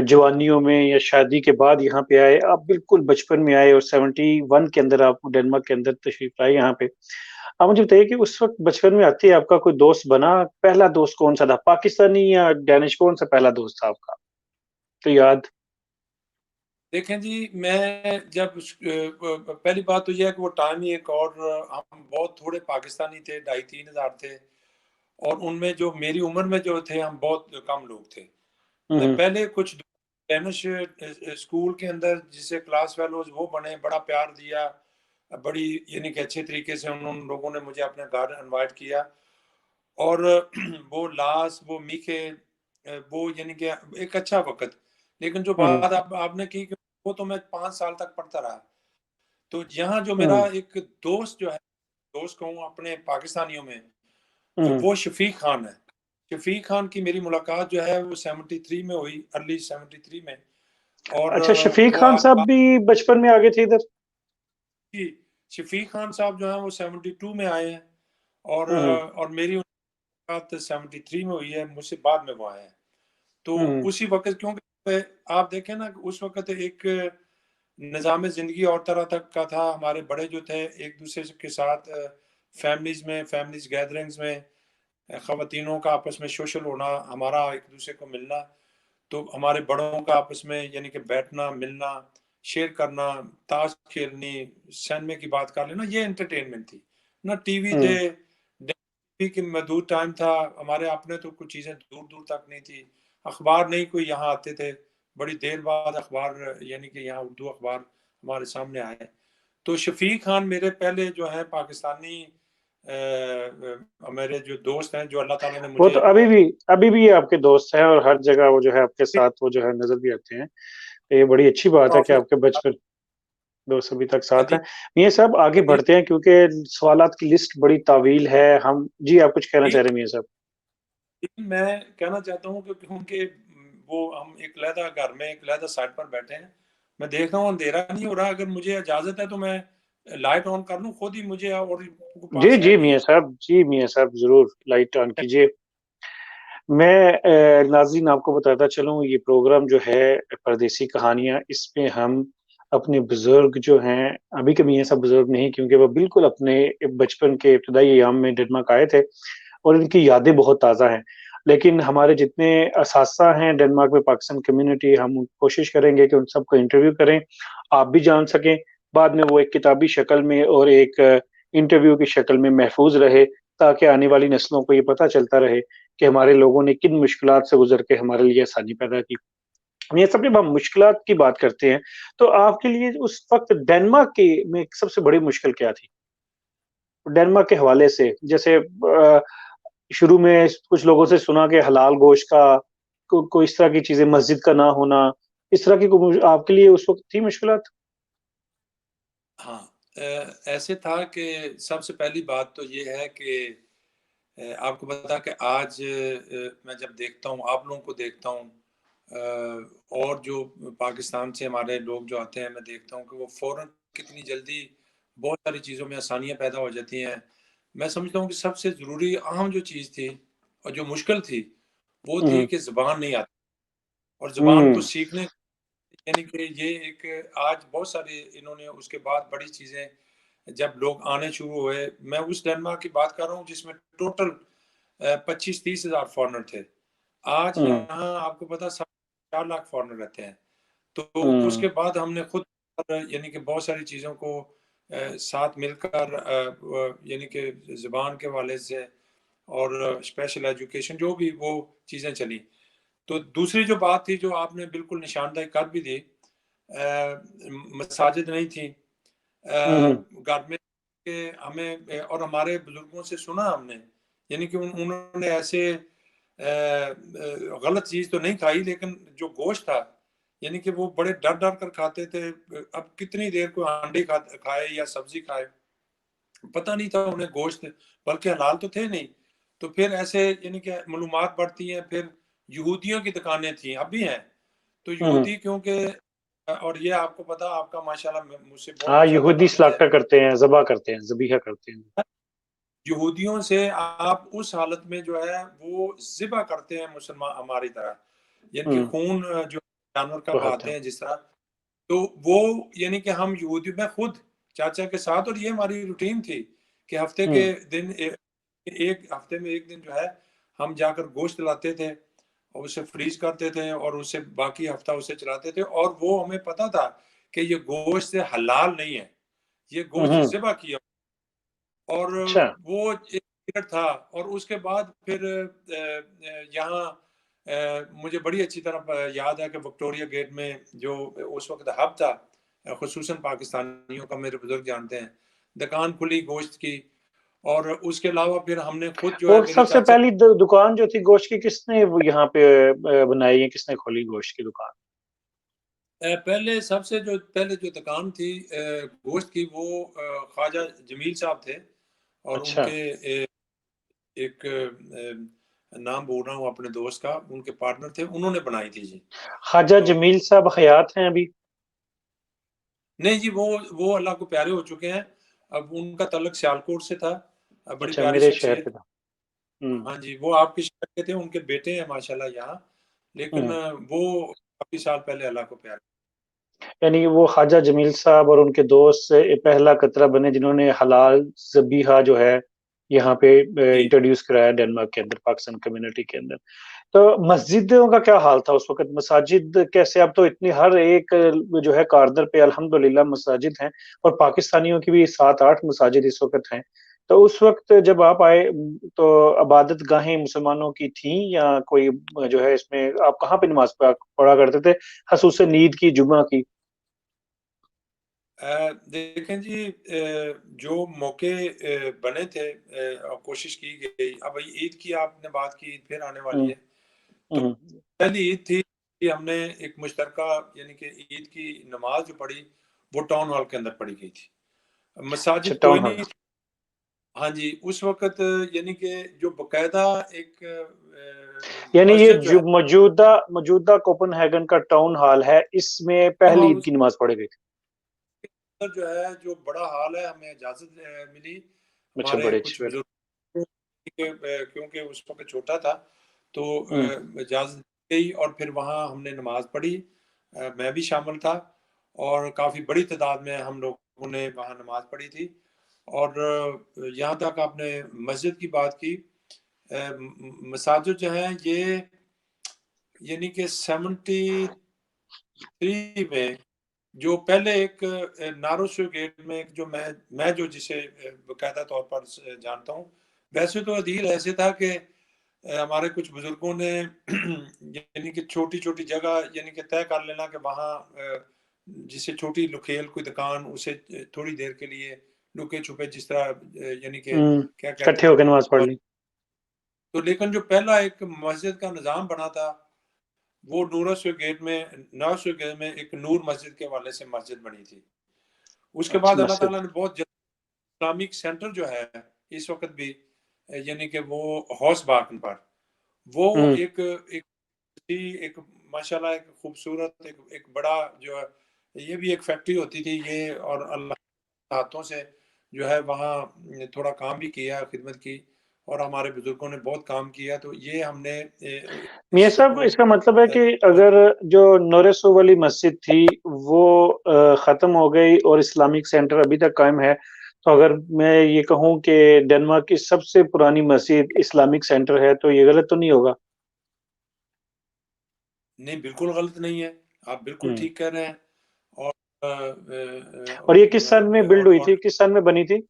جوانیوں میں یا شادی کے بعد یہاں پہ آئے. آپ بالکل بچپن میں آئے اور 71 کے اندر آپ ڈنمارک کے اندر تشریف لائے یہاں پہ. آپ مجھے بتائیے کہ اس وقت بچپن میں آتے آپ کا کوئی دوست بنا؟ پہلا دوست کون سا تھا، پاکستانی یا ڈینش؟ کون سا پہلا دوست تھا آپ کا تو یاد؟ دیکھیں جی، میں جب پہلی بات تو یہ ہے کہ وہ ٹائم ہی ایک، اور ہم بہت تھوڑے پاکستانی تھے، 2500-3000 تھے، اور ان میں جو میری عمر میں جو تھے ہم بہت کم لوگ تھے. پہلے کچھ ڈینش اسکول کے اندر جسے کلاس فیلوز وہ بنے، بڑا پیار دیا، بڑی یعنی کہ اچھے طریقے سے ان لوگوں نے مجھے اپنے گھر انوائٹ کیا. اور وہ لاس وہ میکھے وہ یعنی کہ ایک اچھا وقت. لیکن جو بات آپ نے کی کہ وہ تو میں 5 سال تک پڑھتا رہا. تو یہاں جو میرا ایک دوست جو ہے، دوست کہوں اپنے پاکستانیوں میں، وہ شفیق خان ہے. شفیق خان کی میری ملاقات جو ہے وہ 73 میں ہوئی، ارلی 73 میں. اور اچھا، شفیق وہ خان صاحب بھی بچپن میں آگے تھے ادھر؟ جی، شفیق خان صاحب جو ہیں وہ 72 میں آئے ہیں، اور میری ملاقات 73 میں ہوئی ہے، مجھ سے بعد میں وہ آئے ہیں. تو اسی وقت کیونکہ آپ دیکھیں نا کہ اس وقت ایک نظام زندگی اور طرح تک کا تھا. ہمارے بڑے جو تھے ایک دوسرے کے ساتھ فیملیز گیدرنگز میں، خواتینوں کا آپس میں سوشل ہونا، ہمارا ایک دوسرے کو ملنا، تو ہمارے بڑوں کا آپس میں یعنی کہ بیٹھنا ملنا، شیئر کرنا، تاش کھیلنی، سینمے کی بات کر لینا، یہ انٹرٹینمنٹ تھی. نہ ٹی وی تھے، ٹی وی کے محدود ٹائم تھا ہمارے اپنے، تو کچھ چیزیں دور دور تک نہیں تھی. اخبار نہیں کوئی یہاں آتے تھے، بڑی دیر بعد اخبار یعنی کہ یہاں اردو اخبار ہمارے سامنے آئے. تو شفیق خان میرے پہلے جو ہیں پاکستانی میرے جو دوست ہیں، جو اللہ تعالیٰ نے وہ مجھے تو بہت ابھی بھی آپ کے دوست ہیں، اور ہر جگہ وہ جو ہے آپ کے ساتھ وہ جو ہے نظر بھی آتے ہیں. یہ بڑی اچھی بات ہے کہ آپ کے بچپن دوست ابھی تک ساتھ ہیں. میاں صاحب آگے بڑھتے ہیں کیونکہ سوالات کی لسٹ بڑی طویل ہے. جی آپ کچھ کہنا چاہ رہے ہیں میاں صاحب؟ میں کہنا چاہتا ہوں کہ کیونکہ وہ ہم ایک علیحدہ گھر میں ایک علیحدہ سائٹ پر بیٹھے ہیں، میں دیکھ رہا ہوں اندھیرا نہیں ہو رہا. اگر مجھے اجازت ہے تو میں لائٹ آن کر لوں خود ہی، مجھے اور پاس ہے جی نہیں. میاں صاحب، جی میاں صاحب ضرور لائٹ آن کیجیے. میں ناظرین آپ کو بتاتا چلوں، یہ پروگرام جو ہے پردیسی کہانیاں، اس میں ہم اپنے بزرگ جو ہیں، ابھی کے میاں صاحب بزرگ نہیں کیونکہ وہ بالکل اپنے بچپن کے ابتدائی ایام میں ڈنمارک آئے تھے اور ان کی یادیں بہت تازہ ہیں. لیکن ہمارے جتنے اساتذہ ہیں ڈنمارک میں، پاکستان کمیونٹی، ہم کوشش کریں گے کہ ان سب کو انٹرویو کریں، آپ بھی جان سکیں. بعد میں وہ ایک کتابی شکل میں اور ایک انٹرویو کی شکل میں محفوظ رہے، تاکہ آنے والی نسلوں کو یہ پتہ چلتا رہے کہ ہمارے لوگوں نے کن مشکلات سے گزر کے ہمارے لیے آسانی پیدا کی. یہ سب جب ہم مشکلات کی بات کرتے ہیں تو آپ کے لیے اس وقت ڈنمارک کی میں سب سے بڑی مشکل کیا تھی ڈنمارک کے حوالے سے؟ جیسے شروع میں کچھ لوگوں سے سنا کہ حلال گوشت کا کوئی اس طرح کی چیزیں، مسجد کا نہ ہونا، اس طرح کی آپ کے لیے اس وقت تھی مشکلات؟ ہاں، ایسے تھا کہ سب سے پہلی بات تو یہ ہے کہ آپ کو بتا کہ آج میں جب دیکھتا ہوں، آپ لوگوں کو دیکھتا ہوں، اور جو پاکستان سے ہمارے لوگ جو آتے ہیں، میں دیکھتا ہوں کہ وہ فوراً کتنی جلدی بہت ساری چیزوں میں آسانیاں پیدا ہو جاتی ہیں. میں سمجھتا ہوں کہ سب سے ضروری اہم جو چیز تھی اور جو مشکل تھی وہ تھی کہ زبان نہیں آتی، اور زبان کو سیکھنے یعنی کہ یہ ایک آج بہت ساری انہوں نے اس کے بعد بڑی چیزیں جب لوگ آنے شروع ہوئے، میں اس ڈنمارک کی بات کر رہا ہوں جس میں ٹوٹل 25-30 ہزار فارنر تھے، آج ہوں یہاں آپ کو پتا 4 لاکھ فارنر رہتے ہیں. تو اس ہوں کے بعد ہم نے خود یعنی کہ بہت ساری چیزوں کو ساتھ مل کر یعنی کہ زبان کے حوالے سے اور اسپیشل ایجوکیشن جو بھی وہ چیزیں چلی. تو دوسری جو بات تھی جو آپ نے بالکل نشاندہی کر بھی دی، مساجد نہیں تھیں ہوں گھر میں، کہ ہمیں اور ہمارے بزرگوں سے سنا ہم نے، یعنی کہ انہوں نے ایسے غلط چیز تو نہیں کھائی، لیکن جو گوشت تھا یعنی کہ وہ بڑے ڈر ڈر کر کھاتے تھے. اب کتنی دیر کوئی انڈے کھائے یا سبزی کھائے، پتہ نہیں تھا انہیں گوشت، بلکہ حلال تو تھے نہیں. تو پھر ایسے یعنی کہ معلومات بڑھتی ہیں. پھر یہودیوں کی دکانیں تھیں، اب بھی ہیں. تو ہوں یہودی کیونکہ اور یہ آپ کو پتا، آپ کا ماشاءاللہ مجھ سے ہاں، بہت زیادہ یہودی نالج ہے. سلاکٹر کرتے ہیں، ذبح کرتے ہیں، ذبیحہ کرتے ہیں. یہودیوں سے آپ اس حالت میں جو ہے وہ ذبح کرتے ہیں مسلمان ہماری طرح، یعنی کہ ہوں خون جو جانور کا بہت ہے. بہاتے ہیں جس طرح. تو وہ یعنی کہ ہم یہودی میں خود چاچا کے ساتھ، اور یہ ہماری روٹین تھی کہ ہفتے کے ہوں دن ایک ہفتے میں ایک دن جو ہے ہم جا کر گوشت لاتے تھے اور اسے فریز کرتے تھے اور اسے باقی ہفتہ اسے چلاتے تھے. اور وہ ہمیں پتا تھا کہ یہ گوشت حلال نہیں ہے، یہ گوشت ہوں ذبح کیا. اور اچھا. وہ ایک پیریڈ تھا. اور اس کے بعد پھر یہاں مجھے بڑی اچھی طرح یاد ہے کہ وکٹوریا گیٹ میں جو اس وقت ہب تھا خصوصاً پاکستانیوں کا، میرے بزرگ جانتے ہیں، دکان کھلی گوشت کی. اور اس کے علاوہ پھر ہم نے خود جو ہے اور میرے سب سے چاچا پہلی دکان جو تھی گوشت کی، کس نے وہ یہاں پہ بنائی ہے، کس نے کھولی گوشت کی دکان؟ پہلے سب سے جو پہلے جو دکان تھی گوشت کی، وہ خواجہ جمیل صاحب تھے. اور ان اچھا. کے ایک نام بول رہا ہوں اپنے دوست کا، ان کے پارٹنر تھے، انہوں نے بنائی تھی جی. خواجہ تو جمیل صاحب حیات ہیں ابھی؟ نہیں جی، وہ اللہ کو پیارے ہو چکے ہیں. اب ان کا تعلق سیالکوٹ سے تھا، بڑی اچھا، پیاری میرے شہر شخصیت. کے تھا. ہوں ہاں جی، وہ آپ کے شہر کے تھے، ان کے بیٹے ہیں ماشاءاللہ یہاں. لیکن ہوں وہ کافی سال پہلے اللہ کو پیارے. یعنی وہ خواجہ جمیل صاحب اور ان کے دوست سے پہلا قطرہ بنے جنہوں نے حلال ذبیحہ جو ہے یہاں پہ جی انٹروڈیوس کرایا ڈنمارک کے اندر، پاکستان کمیونٹی کے اندر. تو مسجدوں کا کیا حال تھا اس وقت؟ مساجد کیسے؟ اب تو اتنی ہر ایک جو ہے کاردر پہ الحمدللہ مساجد ہیں، اور پاکستانیوں کی بھی 7-8 مساجد اس وقت ہیں. تو اس وقت جب آپ آئے تو عبادت گاہیں مسلمانوں کی تھیں یا کوئی جو ہے اس میں آپ کہاں پہ نماز پڑھا کرتے تھے، خصوصاً عید کی، جمعہ کی؟ دیکھیں جی، جو موقع بنے تھے اور کوشش کی گئی. اب عید کی آپ نے بات کی، عید پھر آنے والی ہوں ہے. تو ہوں پہلی عید تھی کہ ہم نے ایک مشترکہ یعنی کہ عید کی نماز جو پڑھی وہ ٹاؤن ہال کے اندر پڑھی گئی تھی. اچھا، مساجد ٹاؤن کوئی ہال. نہیں تھی. ہاں جی، اس وقت یعنی کہ جو باقاعدہ ایک یعنی یہ مسجد جو جو ہے، موجودہ کوپن ہیگن کا ٹاؤن ہال ہے، اس میں ٹاؤن پہلی ہال عید کی نماز پڑھی گئی اندر جو ہے جو بڑا ہال ہے، ہمیں اجازت ملی تھی؟ اچھا، ہمارے بڑے کچھ اچھے. بزرگ، کیونکہ اس وقت چھوٹا تھا تو ہوں اجازت دی گئی. اور پھر وہاں ہم نے نماز پڑھی، میں بھی شامل تھا. اور کافی بڑی تعداد میں ہم لوگوں نے وہاں نماز پڑھی تھی. اور یہاں تک آپ نے مسجد کی بات کی، مساجد جو ہیں یہ یعنی کہ 73 میں جو پہلے ایک ناروشو گیٹ میں ایک جو میں جو جسے باقاعدہ طور پر جانتا ہوں، ویسے تو عدیل ایسے تھا کہ ہمارے کچھ بزرگوں نے یعنی کہ چھوٹی چھوٹی جگہ یعنی کہ طے کر لینا کہ وہاں جسے چھوٹی لکھیل کوئی دکان، اسے تھوڑی دیر کے لیے لکے چھپے جس طرح یعنی کہ کیا کہتے اکٹھے ہو کے نماز پڑھ ہیں. لی. تو لیکن جو پہلا ایک مسجد کا نظام بنا تھا وہ نورسو گیٹ میں ایک نور مسجد کے حوالے سے مسجد بنی تھی. اس کے اچھا، بعد اللہ مسجد. تعالیٰ نے بہت جلد اسلامک سینٹر جو ہے اس وقت بھی یعنی کہ وہ ہاؤس باغ پر وہ ہوں ایک ماشاءاللہ ایک خوبصورت ایک بڑا جو ہے، یہ بھی ایک فیکٹری ہوتی تھی یہ. اور اللہ ہاتھوں سے جو ہے وہاں تھوڑا کام بھی کیا، خدمت کی. اور ہمارے بزرگوں نے بہت کام کیا. تو یہ ہم نے میاں اس صاحب کو اس کا مطلب ہے کہ اگر جو نور سو والی مسجد تھی وہ ختم ہو گئی اور اسلامک سینٹر ابھی تک قائم ہے، تو اگر میں یہ کہوں کہ ڈنمارک کی سب سے پرانی مسجد اسلامک سینٹر ہے تو یہ غلط تو نہیں ہوگا؟ نہیں، بالکل غلط نہیں ہے، آپ بالکل ہوں۔ ٹھیک کہہ رہے ہیں. اور اور یہ کس سن میں بلڈ ہوئی اور تھی، کس سن میں بنی تھی؟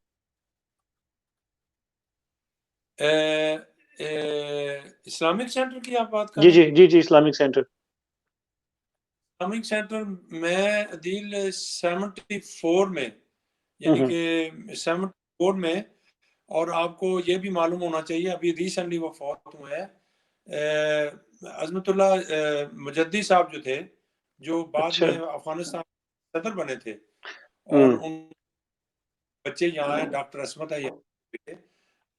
اسلامک سینٹر کی آپ بات کر جی رہے جی ہیں؟ جی جی اسلامک سینٹر۔ اسلامک سینٹر میں عدیل 74 میں، ہوں یعنی کہ 74 میں. اور آپ کو یہ بھی معلوم ہونا چاہیے ابھی ریسنٹلی وہ فوت ہوئے ہیں، عظمت اللہ مجدی صاحب جو تھے، جو بعد اچھا۔ میں افغانستان صدر بنے تھے، اور ہوں۔ ان بچے یہاں ہیں، ڈاکٹر عصمت ہے یہاں،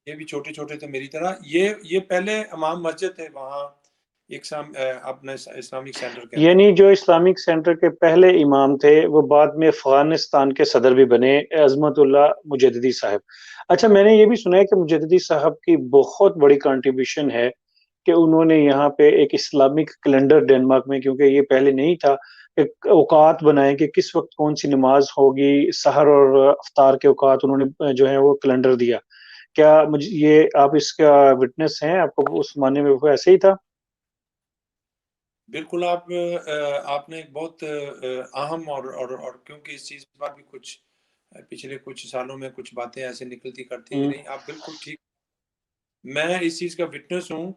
یہ بھی چھوٹے چھوٹے تھے میری طرح. یہ پہلے امام مسجد تھے وہاں، ایک اپنے اسلامک سینٹر کے اندر. یعنی جو اسلامک سینٹر کے پہلے امام تھے وہ بعد میں افغانستان کے صدر بھی بنے، عظمت اللہ مجددی صاحب. اچھا، میں نے یہ بھی سنا ہے کہ مجددی صاحب کی بہت بڑی کنٹریبیوشن ہے کہ انہوں نے یہاں پہ ایک اسلامک کیلنڈر ڈنمارک میں، کیونکہ یہ پہلے نہیں تھا، ایک اوقات بنائے کہ کس وقت کون سی نماز ہوگی، سحر اور افطار کے اوقات انہوں نے جو ہے وہ کیلنڈر دیا. کیا مجھے یہ آپ اس کا وٹنس ہیں؟ آپ کو اس زمانے میں وہ ایسے ہی تھا؟ بالکل. آپ نے ایک بہت اہم اور کیونکہ اس چیز پر بھی کچھ پچھلے کچھ سالوں میں کچھ باتیں ایسے نکلتی کرتی رہی. آپ بالکل ٹھیک، میں اس چیز کا وٹنس ہوں.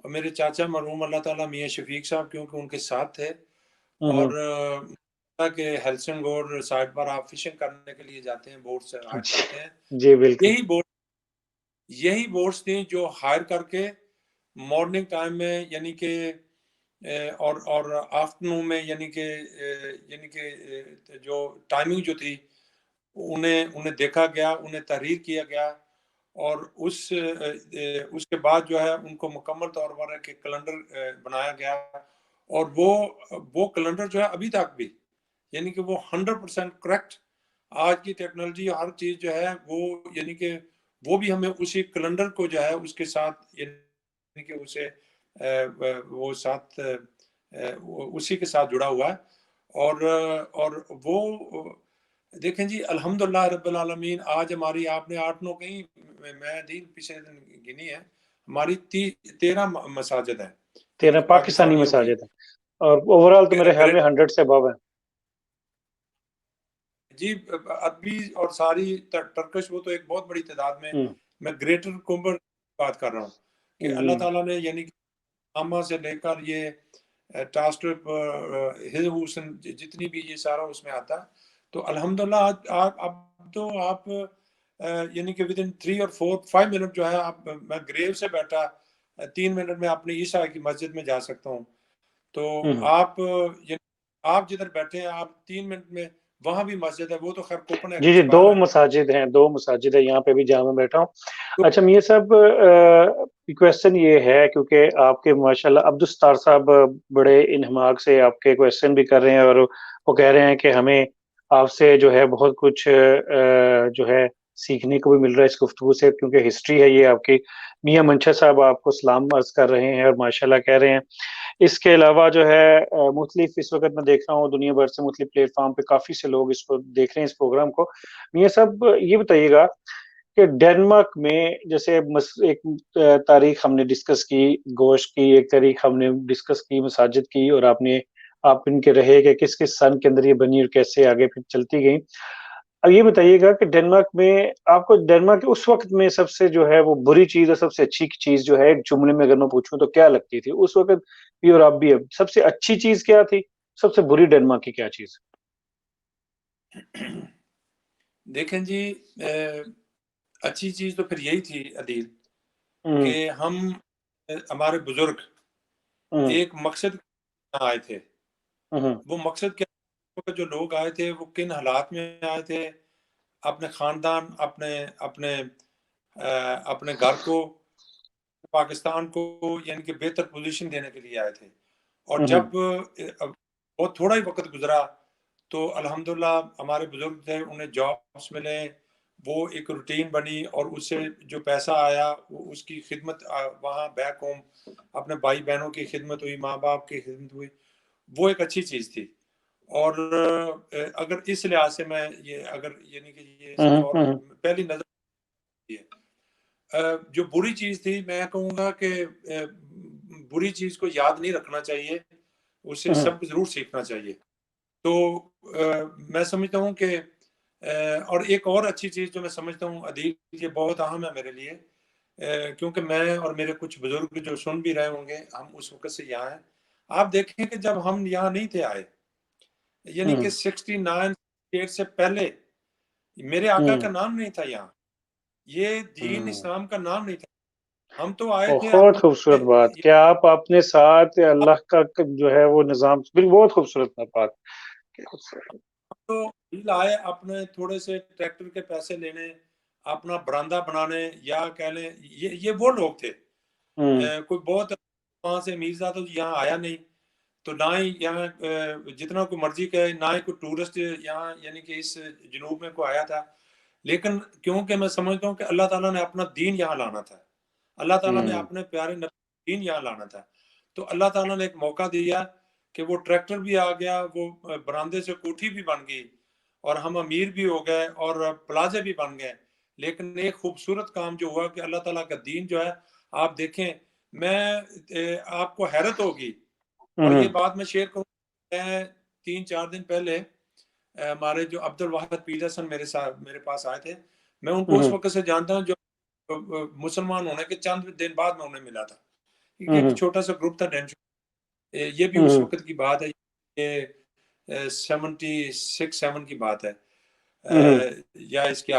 اور میرے چاچا مرحوم اللہ تعالیٰ میاں شفیق صاحب کیونکہ ان کے ساتھ تھے، اور کہ ہیلسنگور سائٹ پر آپ فشنگ کرنے کے لیے جاتے ہیں، بوٹ سے ہائر کرتے ہیں. جی بالکل. یہی بوٹس تھیں جو ہائر کر کے مارننگ ٹائم میں، یعنی کہ اور آفٹرنون میں، یعنی کہ جو ٹائمنگ جو تھی انہیں دیکھا گیا، انہیں تحریر کیا گیا. اور اس کے بعد جو ہے ان کو مکمل طور پر ایک کیلنڈر بنایا گیا. اور وہ کیلنڈر جو ہے ابھی تک بھی، یعنی کہ وہ 100% کریکٹ. آج کی ٹیکنالوجی ہر چیز جو ہے وہ، یعنی کہ وہ بھی ہمیں اسی کیلنڈر کو جو ہے اس کے ساتھ، یعنی کہ اسے وہ ساتھ اسی کے ساتھ جڑا ہوا ہے. اور وہ دیکھیں جی، الحمدللہ رب العالمین، آج ہماری، آپ نے 8-9 کہیں، میں دن پچھلے دن گنی ہے، ہماری 13 مساجد ہیں، یعنی 13 کہ پاکستانی پاکستانیوں کی. مساجد ہیں، اور اوور آل تو میرے خیال میں 100 سے ابو ہیں. جی، ادبی اور ساری ٹرکش، وہ تو ایک بہت بڑی تعداد میں گریٹر کومبر بات کر رہا ہوں کہ اللہ تعالیٰ نے، یعنی کہ آما سے لے کر یہ ٹاسٹرپ ہلوسن جتنی بھی یہ سارا اس میں آتا ہے. تو الحمدللہ اب تو آپ یعنی کہ ودن 3 اور 4-5 منٹ جو ہے، آپ، میں گریو سے بیٹھا 3 منٹ میں اپنی عیسیٰ کی مسجد میں جا سکتا ہوں. تو آپ جدھر بیٹھے ہیں، آپ 3 منٹ میں وہاں بھی مسجد ہے. وہ تو خیر کوپن جی ہیگن جی، سے 2 باہر ہے. مساجد ہیں، 2 مساجد ہیں، یہاں پہ بھی جہاں میں بیٹھا ہوں. تو اچھا میاں صاحب، کویشچن یہ ہے کیونکہ آپ کے ماشاءاللہ عبدالستار صاحب بڑے انہماک سے آپ کے کویشچن بھی کر رہے ہیں، اور وہ کہہ رہے ہیں کہ ہمیں آپ سے جو ہے بہت کچھ جو ہے سیکھنے کو بھی مل رہا ہے اس گفتگو سے، کیونکہ ہسٹری ہے یہ آپ کی. میاں منشا صاحب آپ کو سلام عرض کر رہے ہیں اور ماشاءاللہ کہہ رہے ہیں. اس کے علاوہ جو ہے مختلف، اس وقت میں دیکھ رہا ہوں دنیا بھر سے مختلف پلیٹ فارم پہ کافی سے لوگ اس کو دیکھ رہے ہیں، اس پروگرام کو. میاں صاحب یہ بتائیے گا کہ ڈنمارک میں جیسے ایک تاریخ ہم نے ڈسکس کی گوشت کی، ایک تاریخ ہم نے ڈسکس کی مساجد کی، اور آپ ان کے رہے کہ کس کس سن کے اندر یہ بنی اور کیسے آگے پھر چلتی گئی. اب یہ بتائیے گا کہ ڈنمارک میں آپ کو ڈنمارک اس وقت میں سب سے جو ہے وہ بری چیز اور سب سے اچھی چیز جو ہے ایک جملے میں اگر میں پوچھوں تو کیا لگتی تھی اس وقت بھی اور اب بھی؟ اب سب سے اچھی چیز کیا تھی، سب سے بری ڈنمارک کی کیا چیز؟ دیکھیں جی، اچھی چیز تو پھر یہی تھی عدیل، ہوں کہ ہمارے بزرگ ہوں ایک مقصد آئے تھے. ہوں وہ مقصد کیا، جو لوگ آئے تھے وہ کن حالات میں آئے تھے، اپنے خاندان، اپنے گھر کو، پاکستان کو، یعنی کہ بہتر پوزیشن دینے کے لیے آئے تھے. اور ہوں جب بہت تھوڑا ہی وقت گزرا تو الحمدللہ ہمارے بزرگ تھے، انہیں جابس ملے، وہ ایک روٹین بنی اور اس سے جو پیسہ آیا اس کی خدمت وہاں بیک ہوم اپنے بھائی بہنوں کی خدمت ہوئی، ماں باپ کی خدمت ہوئی، وہ ایک اچھی چیز تھی۔ اور اگر اس لحاظ سے میں یہ اگر یعنی کہ یہ فور پہلی نظر جو بری چیز تھی، میں کہوں گا کہ بری چیز کو یاد نہیں رکھنا چاہیے، اس سے سب ضرور سیکھنا چاہیے۔ تو میں سمجھتا ہوں کہ اور ایک اور اچھی چیز جو میں سمجھتا ہوں عدیل، یہ بہت اہم ہے میرے لیے، کیونکہ میں اور میرے کچھ بزرگ جو سن بھی رہے ہوں گے، ہم اس وقت سے یہاں ہیں۔ آپ دیکھیں کہ جب ہم یہاں نہیں تھے آئے، یعنی کہ 69 سے پہلے میرے آقا کا نام نہیں تھا یہاں، یہ دین اسلام کا نام نہیں تھا۔ ہم تو آئے تھے بہت خوبصورت بات کہ آپ اپنے ساتھ اللہ کا جو ہے وہ نظام، بہت خوبصورت بات۔ تو آئے اپنے تھوڑے سے ٹریکٹر کے پیسے لینے، اپنا برانڈا بنانے، یا کہہ لیں یہ وہ لوگ تھے۔ کوئی بہت وہاں سے میرزادہ یہاں آیا نہیں، تو نہ ہی یہاں جتنا کوئی مرضی کہے، نہ ہی کوئی ٹورسٹ یہاں یعنی کہ اس جنوب میں کوئی آیا تھا۔ لیکن کیونکہ میں سمجھتا ہوں کہ اللہ تعالیٰ نے اپنا دین یہاں لانا تھا، اللہ تعالیٰ نے اپنے پیارے نبی دین یہاں لانا تھا، تو اللہ تعالیٰ نے ایک موقع دیا کہ وہ ٹریکٹر بھی آ گیا، وہ براندے سے کوٹھی بھی بن گئی، اور ہم امیر بھی ہو گئے اور پلازے بھی بن گئے۔ لیکن ایک خوبصورت کام جو ہوا کہ اللہ تعالیٰ کا دین جو ہے، آپ دیکھیں، میں آپ کو حیرت ہوگی، اور یہ بات میں شیئر کروں، میں 3-4 دن پہلے ہمارے جو عبد الواحد پیٹرسن میرے پاس آئے تھے، میں ان کو اس وقت سے جانتا ہوں جو مسلمان ہونے کے چند دن بعد میں انہیں ملا تھا، کیونکہ ایک چھوٹا سا گروپ تھا ڈینش، یہ بھی اس وقت کی بات ہے، یہ 76-7 کی بات ہے، یا اس کے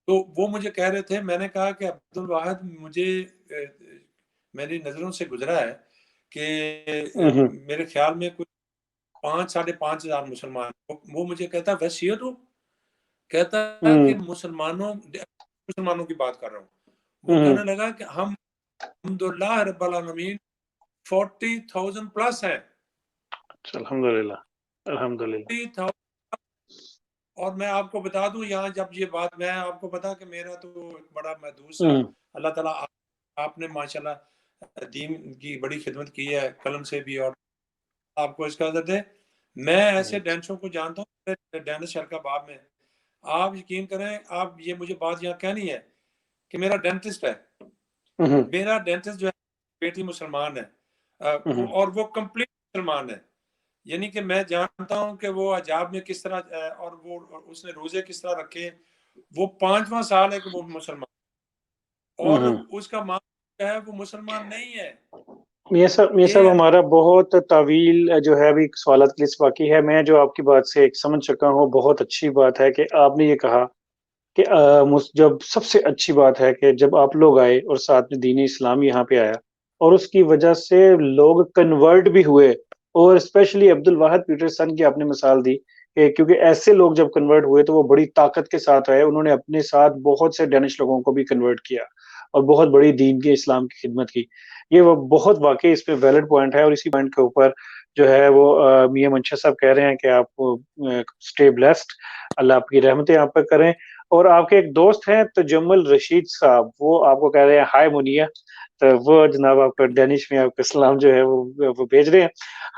تو وہ مجھے کہہ رہے تھے، میں نے کہا کہ عبد الواحد، مجھے میری نظروں سے گزرا ہے کہ میرے خیال میں کوئی 5,500 مسلمان، وہ مجھے کہتا ہے ویسیت ہو، کہتا ہے کہ مسلمانوں کی بات کر رہا ہوں، وہ کہنے لگا کہ ہم الحمدللہ رب العالمین 40,000 پلس ہیں، الحمدللہ الحمدللہ۔ اور میں آپ کو بتا دوں یہاں جب یہ بات، میں آپ کو بتا کہ میرا تو بڑا محدود سا، اللہ تعالیٰ آپ نے ماشاءاللہ دین کی بڑی خدمت کی ہے قلم سے بھی، اور آپ کو اس کا عزت ہے۔ میں ایسے ڈینسوں کو جانتا ہوں ڈینس شرکا باب میں، آپ یقین کریں، آپ یہ مجھے بات یہاں کہنی ہے کہ میرا ڈینٹسٹ ہے، میرا ڈینٹسٹ جو ہے بیٹی مسلمان ہے، اور وہ کمپلیٹ مسلمان ہے، یعنی کہ میں جانتا ہوں کہ وہ حجاب میں کس طرح، اور وہ اس نے روزے کس طرح رکھے، وہ 5واں سال ہے کہ وہ مسلمان، اور اس کا ماں ہے وہ مسلمان نہیں ہے۔ میاں صاحب ہمارا بہت طویل جو ہے ابھی سوالات کی لسٹ باقی ہے، میں جو آپ کی بات سے سمجھ چکا ہوں، بہت اچھی بات ہے کہ آپ نے یہ کہا کہ جب سب سے اچھی بات ہے کہ جب آپ لوگ آئے اور ساتھ میں دین اسلام یہاں پہ آیا، اور اس کی وجہ سے لوگ کنورٹ بھی ہوئے، اور اسپیشلی عبد الواحد پیٹرسن کی آپ نے مثال دی کہ کیونکہ ایسے لوگ جب کنورٹ ہوئے تو وہ بڑی طاقت کے ساتھ آئے، انہوں نے اپنے ساتھ بہت سے ڈینش لوگوں کو بھی کنورٹ کیا اور بہت بڑی دین کے اسلام کی خدمت کی۔ یہ وہ بہت واقعی اس پہ ویلڈ پوائنٹ ہے، اور اسی پوائنٹ کے اوپر جو ہے وہ میاں منشا صاحب کہہ رہے ہیں کہ آپ اسٹے بلیسڈ، اللہ آپ کی رحمتیں آپ پہ کریں۔ اور آپ کے ایک دوست ہیں تجمل رشید صاحب، وہ آپ کو کہہ رہے ہیں ہائے منیا، تو وہ جناب آپ کا ڈینش میں آپ کا سلام جو ہے وہ بھیج رہے ہیں۔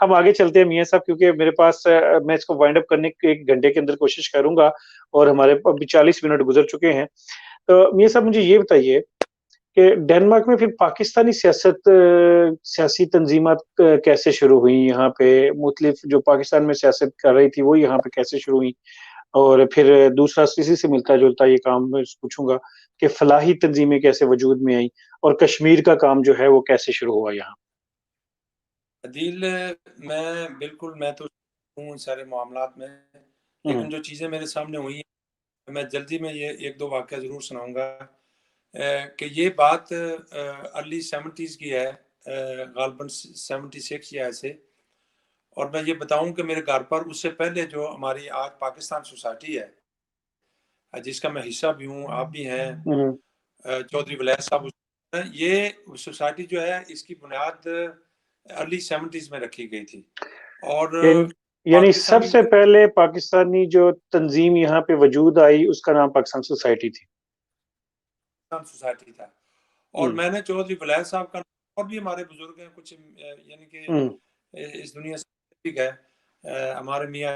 ہم آگے چلتے ہیں میاں صاحب، کیونکہ میرے پاس میں اس کو وائنڈ اپ کرنے کی 1 گھنٹے کے اندر کوشش کروں گا، اور ہمارے ابھی 40 منٹ گزر چکے ہیں۔ تو میاں صاحب مجھے یہ بتائیے کہ ڈنمارک میں پھر پاکستانی سیاسی تنظیمات کیسے شروع ہوئیں یہاں پہ، مختلف جو پاکستان میں سیاست کر رہی تھی وہ یہاں پہ کیسے شروع ہوئیں، اور پھر دوسرا اسی سے ملتا جلتا یہ کام میں پوچھوں گا کہ فلاحی تنظیمیں کیسے وجود میں آئیں، اور کشمیر کا کام جو ہے وہ کیسے شروع ہوا یہاں؟ عدیل، میں تو ہوں سارے معاملات میں، لیکن جو چیزیں میرے سامنے ہوئی ہیں، میں جلدی میں یہ 1-2 واقعہ ضرور سناؤں گا، کہ یہ بات ارلی 70s کی ہے، غالباً 76 یا ایسے، اور میں یہ بتاؤں کہ میرے گھر پر اس سے پہلے جو ہماری آج پاکستان سوسائٹی ہے، جس کا میں حصہ بھی ہوں، آپ بھی ہیں، چودھری ولید صاحب، یہ سوسائٹی جو ہے اس کی بنیاد ارلی 70s میں رکھی گئی تھی، اور یعنی سب پاکستانی سے پہلے پاکستانی جو تنظیم یہاں پہ وجود آئی اس کا نام پاکستان سوسائٹی تھی. سوسائٹی تھا. اور میں نے چودھری ولایت صاحب کا، اور بھی ہمارے بزرگ ہیں کچھ، یعنی کہ اس دنیا سے بھی گئے. ہمارے میاں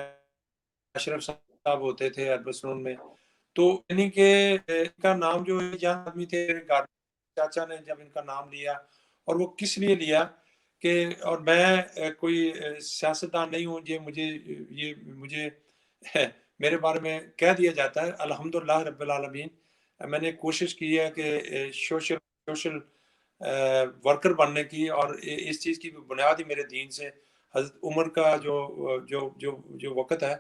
اشرف صاحب ہوتے تھے اربسنون میں. تو یعنی کہ ان کا نام جو یہاں آدمی تھے، چاچا نے جب ان کا نام لیا، اور وہ کس لیے لیا کہ، اور میں کوئی سیاستدان نہیں ہوں، یہ مجھے میرے بارے میں کہہ دیا جاتا ہے. الحمدللہ رب العالمین میں نے کوشش کی ہے کہ سوشل ورکر بننے کی، اور اس چیز کی بنیاد ہی میرے دین سے حضرت عمر کا جو وقت ہے،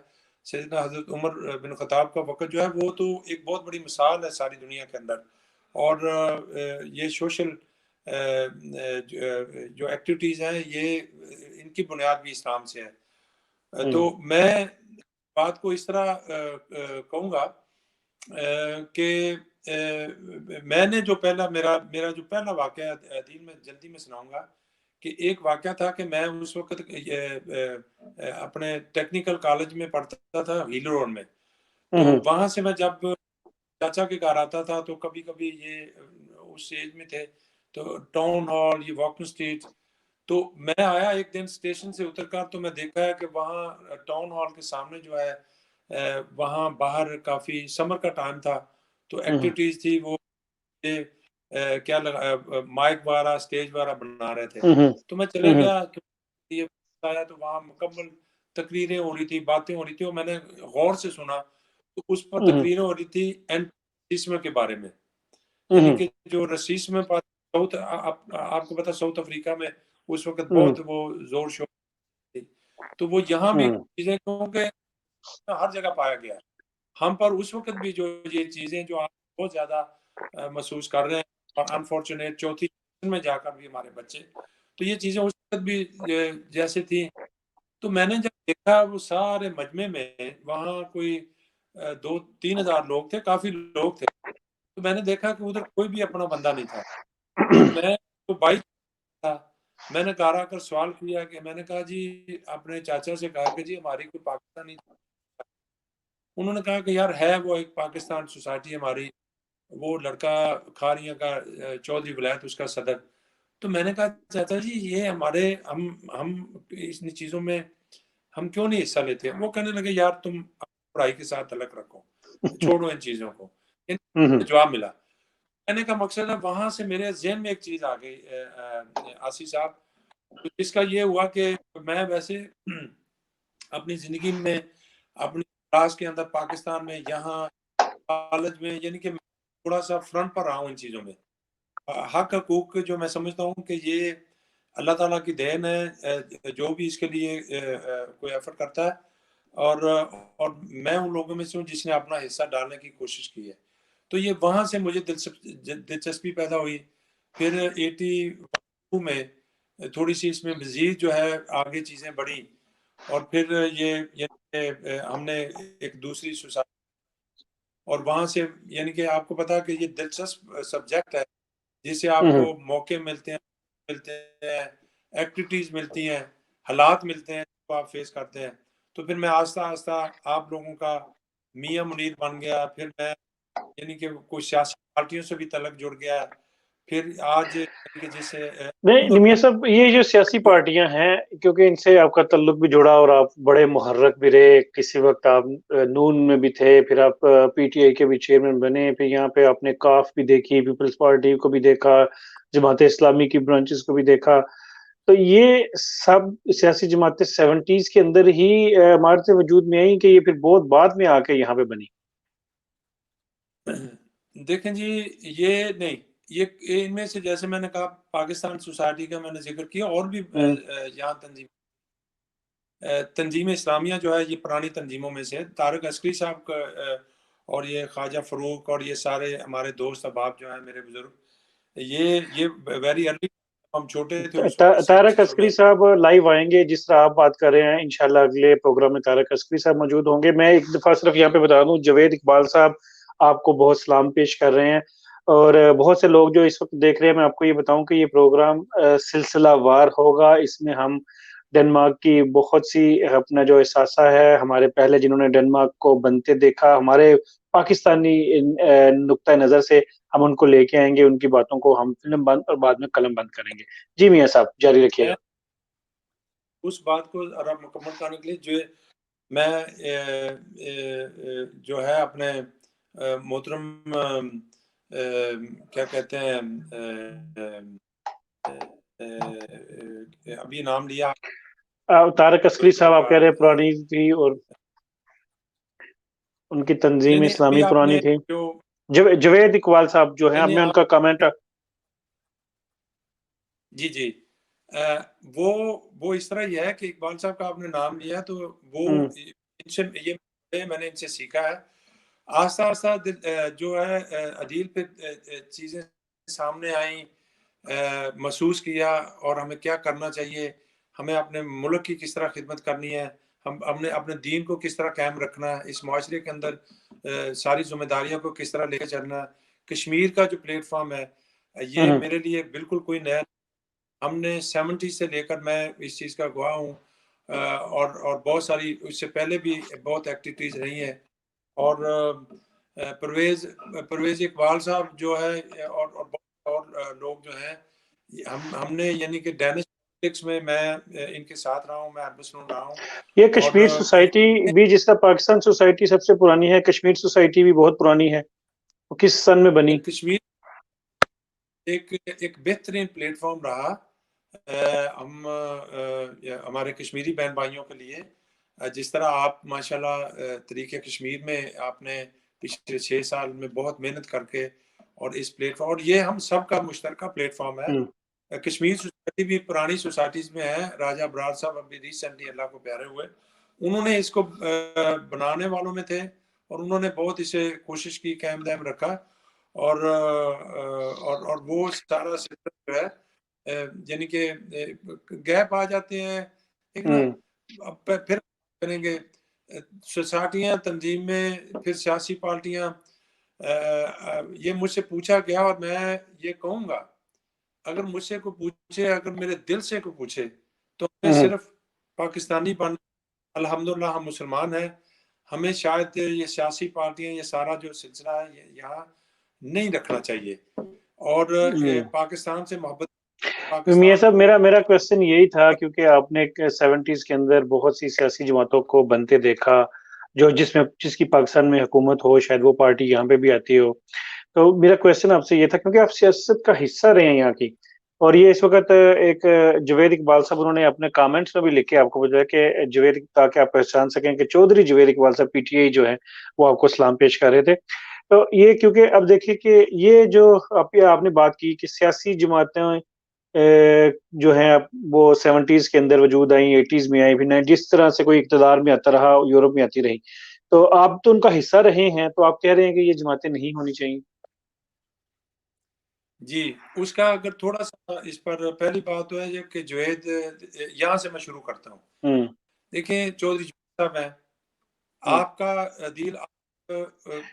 سیدنا حضرت عمر بن خطاب کا وقت جو ہے، وہ تو ایک بہت بڑی مثال ہے ساری دنیا کے اندر. اور یہ سوشل جو ایکٹیویٹیز ہیں، یہ ان کی بنیاد بھی اسلام سے ہے. تو میں بات کو اس طرح کہوں گا کہ میں نے جو پہلا میرا جو پہلا واقعہ دین میں جلدی میں سناؤں گا کہ ایک واقعہ تھا کہ میں اس وقت اپنے ٹیکنیکل کالج میں پڑھتا تھا ہیلو روڈ میں. تو وہاں سے میں جب چاچا کے گھر آتا تھا تو کبھی کبھی یہ اس ایج میں تھے تو ٹاؤن ہال، یہ واکنگ اسٹریٹ. تو میں آیا ایک دن اسٹیشن سے اتر کر، تو میں دیکھا ہے کہ وہاں ٹاؤن ہال کے سامنے جو ہے، وہاں باہر کافی سمر کا ٹائم تھا، تو ایکٹیویٹیز تھی. وہ کیا لگا، مائک وغیرہ، اسٹیج وغیرہ بنا رہے تھے. تو میں چلے گیا، یہ آیا تو وہاں مکمل تقریریں ہو رہی تھی، باتیں ہو رہی تھی، اور میں نے غور سے سنا تو اس پر تقریریں ہو رہی تھی رسیسم کے بارے میں. یعنی کہ جو رسیسم آپ کو پتا ساؤتھ افریقہ میں اس وقت بہت وہ زور شور تھی. تو وہ یہاں بھی چیزیں کیونکہ ہر جگہ پایا گیا. ہم پر اس وقت بھی جو یہ چیزیں جو آپ بہت زیادہ محسوس کر رہے ہیں، اور انفارچونیٹ چوتھی میں جا کر بھی ہمارے بچے، تو یہ چیزیں اس وقت بھی جیسے تھی. تو میں نے جب دیکھا وہ سارے مجمع میں، وہاں کوئی 2-3 ہزار لوگ تھے، کافی لوگ تھے. تو میں نے دیکھا کہ ادھر کوئی بھی اپنا بندہ نہیں تھا. تو میں تو بائک تھا، میں نے گھر آ کر سوال کیا کہ میں نے کہا جی اپنے چاچا سے کہا کہ جی ہماری کوئی پاکستانی. انہوں نے کہا کہ یار ہے وہ ایک پاکستان سوسائٹی ہماری، وہ لڑکا کھاریاں کا چودھری ولایت اس کا صدر. تو میں نے کہا چاچا جی یہ ہمارے ہم ان چیزوں میں ہم کیوں نہیں حصہ لیتے؟ وہ کہنے لگے یار تم پڑھائی کے ساتھ الگ رکھو، چھوڑو ان چیزوں کو. جواب ملا. کہنے کا مقصد ہے وہاں سے میرے ذہن میں ایک چیز آ گئی آسی صاحب، جس کا یہ ہوا کہ میں ویسے اپنی زندگی میں اپنی کلاس کے اندر پاکستان میں، یہاں کالج میں، یعنی کہ تھوڑا سا فرنٹ پر رہا ہوں ان چیزوں میں. حق حقوق جو میں سمجھتا ہوں کہ یہ اللہ تعالیٰ کی دین ہے، جو بھی اس کے لیے کوئی ایفرٹ کرتا ہے، اور میں ان لوگوں میں سے ہوں جس نے اپنا حصہ ڈالنے کی کوشش کی ہے. تو یہ وہاں سے مجھے دلچسپی پیدا ہوئی. پھر 82 میں تھوڑی سی اس میں مزید جو ہے آگے چیزیں بڑھی، اور پھر یہ ہم نے ایک دوسری سوسائٹی، اور وہاں سے یعنی کہ آپ کو پتا کہ یہ دلچسپ سبجیکٹ ہے جس سے آپ کو موقع ملتے ہیں، ایکٹیویٹیز ملتی ہیں، حالات ملتے ہیں جو آپ فیس کرتے ہیں. تو پھر میں آہستہ آہستہ آپ لوگوں کا میاں منیر بن گیا. پھر میں یعنی کہ کوئی سیاسی پارٹیوں سے بھی تعلق جڑ گیا. پھر آج کہ جسے نہیں میاں صاحب، یہ جو سیاسی پارٹیاں ہیں کیونکہ ان سے آپ کا تعلق بھی جڑا اور آپ بڑے محرک بھی رہے، کسی وقت آپ نون میں بھی تھے، پھر آپ پی ٹی آئی کے بھی چیئرمین بنے، پھر یہاں پہ آپ نے کاف بھی دیکھی، پیپلز پارٹی کو بھی دیکھا، جماعت اسلامی کی برانچز کو بھی دیکھا. تو یہ سب سیاسی جماعتیں 70s کے اندر ہی ہمارے سے وجود میں آئیں کہ یہ پھر بہت بعد میں آ کے یہاں پہ بنی؟ دیکھیں جی یہ نہیں، یہ ان میں سے جیسے میں نے کہا پاکستان سوسائٹی کا میں نے ذکر کیا، اور بھی یہاں تنظیم اسلامیہ جو ہے یہ پرانی تنظیموں میں سے طارق عسکری صاحب کا، اور یہ خواجہ فروق، اور یہ سارے ہمارے دوست احباب جو ہیں میرے بزرگ، یہ ویری ارلی، ہم چھوٹے تھے اس وقت طارق 60s عسکری میں. صاحب لائیو آئیں گے جس طرح آپ بات کر رہے ہیں، انشاءاللہ اگلے پروگرام میں طارق عسکری صاحب موجود ہوں گے. میں ایک دفعہ صرف یہاں پہ بتا دوں، جاوید اقبال صاحب آپ کو بہت سلام پیش کر رہے ہیں، اور بہت سے لوگ جو اس وقت دیکھ رہے ہیں. میں آپ کو یہ بتاؤں کہ یہ پروگرام سلسلہ وار ہوگا، اس میں ہم ڈنمارک کی بہت سی اپنا جو احساسہ ہے، ہمارے پہلے جنہوں نے ڈنمارک کو بنتے دیکھا، ہمارے پاکستانی نقطۂ نظر سے ہم ان کو لے کے آئیں گے، ان کی باتوں کو ہم فلم بند اور بعد میں قلم بند کریں گے۔ جی میاں صاحب جاری رکھیے گا۔ اس بات کو ذرا مکمل کرنے کے لیے جو میں جو ہے اپنے محترم کیا کہتے ہیں ابھی نام لیا طارق عسکری صاحب آپ کہہ رہے ہیں پرانی تھی اور ان کی تنظیم نہیں ابھی اسلامی آپ پرانی نے تھی۔ جو جوید اقبال صاحب جو ہیں، اب نہیں میں ان کا کامنٹ جی وہ اس طرح یہ ہے کہ اقبال صاحب کا آپ نے نام لیا تو وہ ان سے یہ میں نے ان سے سیکھا ہے آہستہ آہستہ جو ہے عدیل پہ چیزیں سامنے آئیں، محسوس کیا اور ہمیں کیا کرنا چاہیے، ہمیں اپنے ملک کی کس طرح خدمت کرنی ہے، ہم نے اپنے دین کو کس طرح قائم رکھنا ہے، اس معاشرے کے اندر ساری ذمہ داریوں کو کس طرح لے کے چلنا ہے۔ کشمیر کا جو پلیٹ فارم ہے یہ میرے لیے بالکل کوئی نیا، ہم نے 70 سے لے کر میں اس چیز کا گواہ ہوں، اور بہت ساری اس سے پہلے بھی بہت ایکٹیویٹیز رہی ہیں، اور پرویز اقبال صاحب جو ہے اور لوگ جو ہیں ہم نے یعنی کہ ڈینش پالیٹکس میں ان کے ساتھ رہا ہوں، میں عرب سنون رہا ہوں۔ یہ کشمیر سوسائٹی بھی، جس کا پاکستان سوسائٹی سب سے پرانی ہے، کشمیر سوسائٹی بھی بہت پرانی ہے، وہ کس سن میں بنی؟ کشمیر ایک بہترین پلیٹ فارم رہا ہمارے کشمیری بہن بھائیوں کے لیے، جس طرح آپ ماشاءاللہ طریقہ کشمیر میں آپ نے پچھلے 6 سال میں بہت محنت کر کے اور اس پلیٹ فارم، اور یہ ہم سب کا مشترکہ پلیٹ فارم ہے۔ کشمیر سوسائٹی بھی پرانی سوسائٹیز میں ہے، راجہ برار صاحب ابھی ریسنٹلی اللہ کو پیارے ہوئے، انہوں نے اس کو بنانے والوں میں تھے اور انہوں نے بہت اسے کوشش کی، قائم دائم رکھا، اور وہ سارا سسٹم جو ہے یعنی کہ گیپ آ جاتے ہیں ٹھیک نا، پھر کریں گے سوسائٹیاں تنظیم میں، پھر سیاسی پارٹیاں، یہ مجھ سے پوچھا گیا اور میں یہ کہوں گا اگر مجھ سے کوئی پوچھے، اگر میرے دل سے کوئی پوچھے تو ہمیں صرف پاکستانی بن، الحمدللہ ہم مسلمان ہیں، ہمیں شاید یہ سیاسی پارٹیاں یہ سارا جو سلسلہ ہے یہاں نہیں رکھنا چاہیے، اور پاکستان سے محبت میاں پاکستان صاحب کو میرا کویسچن یہی تھا، کیونکہ آپ نے 70s کے اندر بہت سی سیاسی جماعتوں کو بنتے دیکھا، جس کی پاکستان میں حکومت ہو، شاید وہ پارٹی یہاں پہ بھی آتی ہو، تو میرا کویسچن آپ سے یہ تھا، کیونکہ آپ سیاست کا حصہ رہے ہیں یہاں کی، اور یہ اس وقت ایک جوید اقبال صاحب انہوں نے اپنے کامنٹس میں بھی لکھے آپ کو بتایا کہ جوید، تاکہ آپ پہچان سکیں کہ چودھری جوید اقبال صاحب پی ٹی آئی جو ہے وہ آپ کو سلام پیش کر رہے تھے۔ تو یہ کیونکہ اب دیکھیے کہ یہ جو آپ نے بات کی کہ سیاسی جماعتیں جو ہیں وہ 70s کے اندر وجود آئیں، 80s میں آئی، پھر جس طرح سے کوئی اقتدار میں آتا رہا، یورپ میں آتی رہی، تو آپ تو ان کا حصہ رہے ہیں، تو آپ کہہ رہے ہیں کہ یہ جماعتیں نہیں ہونی چاہیے؟ جی اس کا اگر تھوڑا سا اس پر پہلی بات تو ہے کہ جوید، یہاں سے میں شروع کرتا ہوں۔ دیکھیں چودھری صاحب ہیں، آپ کا دل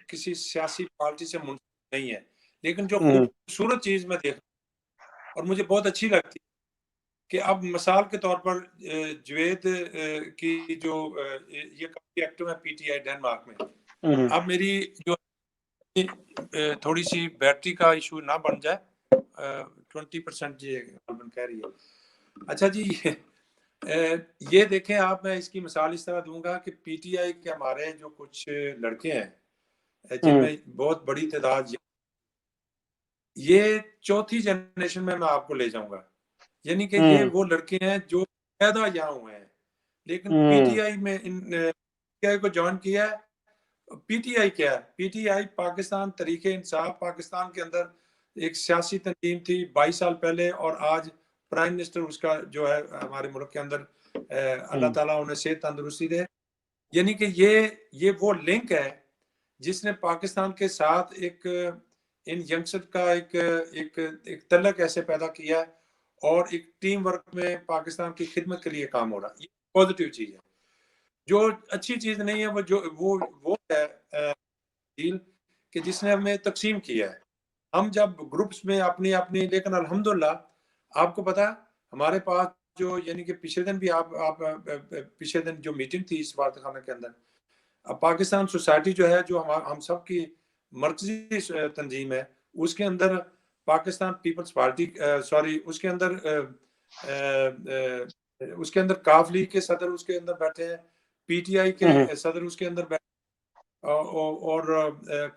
کسی سیاسی پارٹی سے منسلک نہیں ہے، لیکن جو خوبصورت چیز میں دیکھ اور مجھے بہت اچھی لگتی کہ اب مثال کے طور پر جوید کی جو یہ کافی ایکٹیو ہے پی ٹی آئی ڈنمارک میں، اب میری جو تھوڑی سی بیٹری کا ایشو نہ بن جائے، 20% یہ کہہ رہی ہے۔ اچھا جی یہ دیکھیں آپ، میں اس کی مثال اس طرح دوں گا کہ پی ٹی آئی کے ہمارے جو کچھ لڑکے ہیں جن میں بہت بڑی تعداد، یہ چوتھی جنریشن میں آپ کو لے جاؤں گا، یعنی کہ یہ وہ لڑکے ہیں جو پیدا یہاں ہوئے ہیں لیکن پی ٹی آئی میں پی ٹی آئی کو جوائن کیا ہے۔ پی ٹی آئی کیا ہے؟ P T I Pakistan Tehreek Insaf, Pakistan کے اندر ایک سیاسی تنظیم تھی 22 سال پہلے، اور آج پرائم منسٹر اس کا جو ہے ہمارے ملک کے اندر، اللہ تعالیٰ انہیں صحت تندرستی دے، یعنی کہ یہ وہ لنک ہے جس نے پاکستان کے ساتھ ان ینگسٹر کا ایک تعلق ایسے پیدا کیا ہے، اور ایک ٹیم ورک میں پاکستان کی خدمت کے لیے کام ہو رہا ہے۔ یہ پازیٹیو چیز ہے۔ جو اچھی چیز نہیں ہے وہ ہے کہ جس نے ہمیں تقسیم کیا ہے، ہم جب گروپس میں اپنی، لیکن الحمدللہ آپ کو پتا ہمارے پاس جو یعنی کہ پچھلے دن بھی آپ پچھلے دن جو میٹنگ تھی سفارت خانہ کے اندر، پاکستان سوسائٹی جو ہے، جو ہم سب کی مرکزی تنظیم ہے، اس کے اندر پاکستان پیپلز پارٹی سوری اس کے اندر کاف لیگ کے صدر اس کے اندر بیٹھے ہیں، پی ٹی آئی کے صدر اس کے اندر بیٹھے اور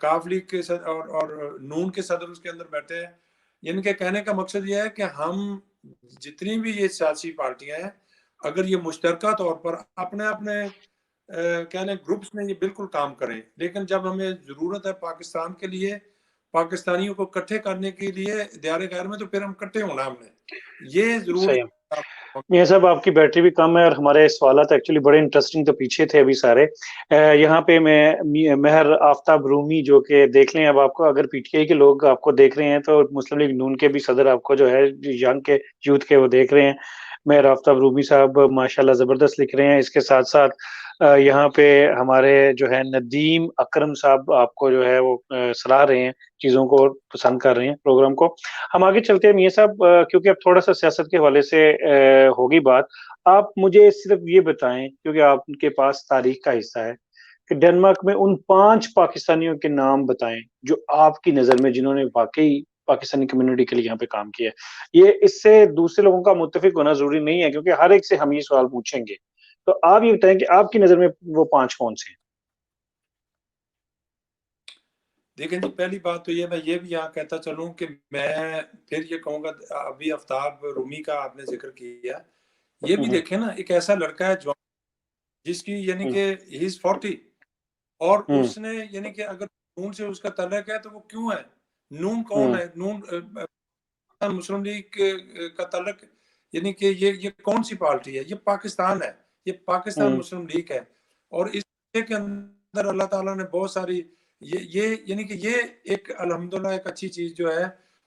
کاف لیگ کے صدر اور نون کے صدر اس کے اندر بیٹھے ہیں. ان کے کہنے کا مقصد یہ ہے کہ ہم جتنی بھی یہ سیاسی پارٹیاں ہیں، اگر یہ مشترکہ طور پر اپنے اپنے کہنے گروپس میں یہ بالکل کام کریں، لیکن جب ہمیں ضرورت ہے پاکستان کے لیے، پاکستانیوں کو اکٹھے کرنے کے لیے دیار غیر میں، تو پھر ہم اکٹھے ہونا ہم نے یہ ضرور. صحیح. یہ صاحب آپ کی بیٹری بھی کم ہے اور ہمارے سوالات ایکچولی بڑے انٹرسٹنگ تو پیچھے تھے ابھی سارے. یہاں پہ میں مہر آفتاب رومی جو کہ دیکھ لیں، اب آپ کو اگر پی ٹی آئی کے لوگ آپ کو دیکھ رہے ہیں تو مسلم لیگ نون کے بھی صدر آپ کو جو ہے ینگ کے یوتھ کے وہ دیکھ رہے ہیں. مہر آفتاب رومی صاحب ماشاءاللہ زبردست لکھ رہے ہیں. اس کے ساتھ ساتھ یہاں پہ ہمارے جو ہے ندیم اکرم صاحب آپ کو جو ہے وہ سراہ رہے ہیں، چیزوں کو پسند کر رہے ہیں پروگرام کو. ہم آگے چلتے ہیں میاں صاحب، کیونکہ اب تھوڑا سا سیاست کے حوالے سے ہوگی بات. آپ مجھے صرف یہ بتائیں، کیونکہ آپ کے پاس تاریخ کا حصہ ہے، کہ ڈنمارک میں ان 5 پاکستانیوں کے نام بتائیں جو آپ کی نظر میں جنہوں نے واقعی پاکستانی کمیونٹی کے لیے یہاں پہ کام کیا ہے. یہ اس سے دوسرے لوگوں کا متفق ہونا ضروری نہیں ہے، کیونکہ ہر ایک سے ہم یہ سوال پوچھیں گے. تو آپ یہ بتائیں کہ آپ کی نظر میں وہ 5 کون سے ہیں؟ دیکھیں جی، پہلی بات تو میں یہ بھی یہاں کہتا چلوں کہ میں پھر یہ کہوں گا، ابھی آفتاب رومی کا آپ نے ذکر کیا، یہ بھی دیکھیں نا، ایک ایسا لڑکا ہے جوان جس کی یعنی کہ ہی از 40، اور اس نے یعنی کہ اگر نون سے اس کا تعلق ہے تو وہ کیوں ہے؟ نون کون ہے؟ نون مسلم لیگ کا تعلق، یعنی کہ یہ کون سی پارٹی ہے؟ یہ پاکستان ہے، یہ پاکستان مسلم لیگ ہے. اور اس کے اندر اللہ تعالیٰ نے بہت ساری یہ یعنی کہ یہ ایک الحمدللہ ایک اچھی چیز جو ہے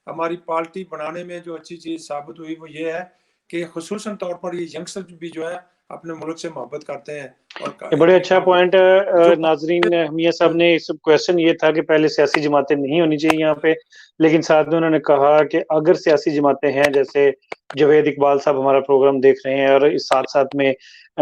ہماری پارٹی بنانے میں، جو اچھی چیز ثابت ہوئی وہ یہ ہے کہ خصوصاً طور پر یہ ینگسٹر بھی جو ہے اپنے ملک سے محبت کرتے ہیں. اور یہ بڑے یعنی اچھا پوائنٹ جو ہے ناظرین. میاں صاحب نے اس کویسچن یہ تھا کہ پہلے سیاسی جماعتیں نہیں ہونی چاہیے یہاں پہ، لیکن ساتھ میں انہوں نے کہا کہ اگر سیاسی جماعتیں ہیں، جیسے جوید اقبال صاحب ہمارا پروگرام دیکھ رہے ہیں، اور اس ساتھ ساتھ میں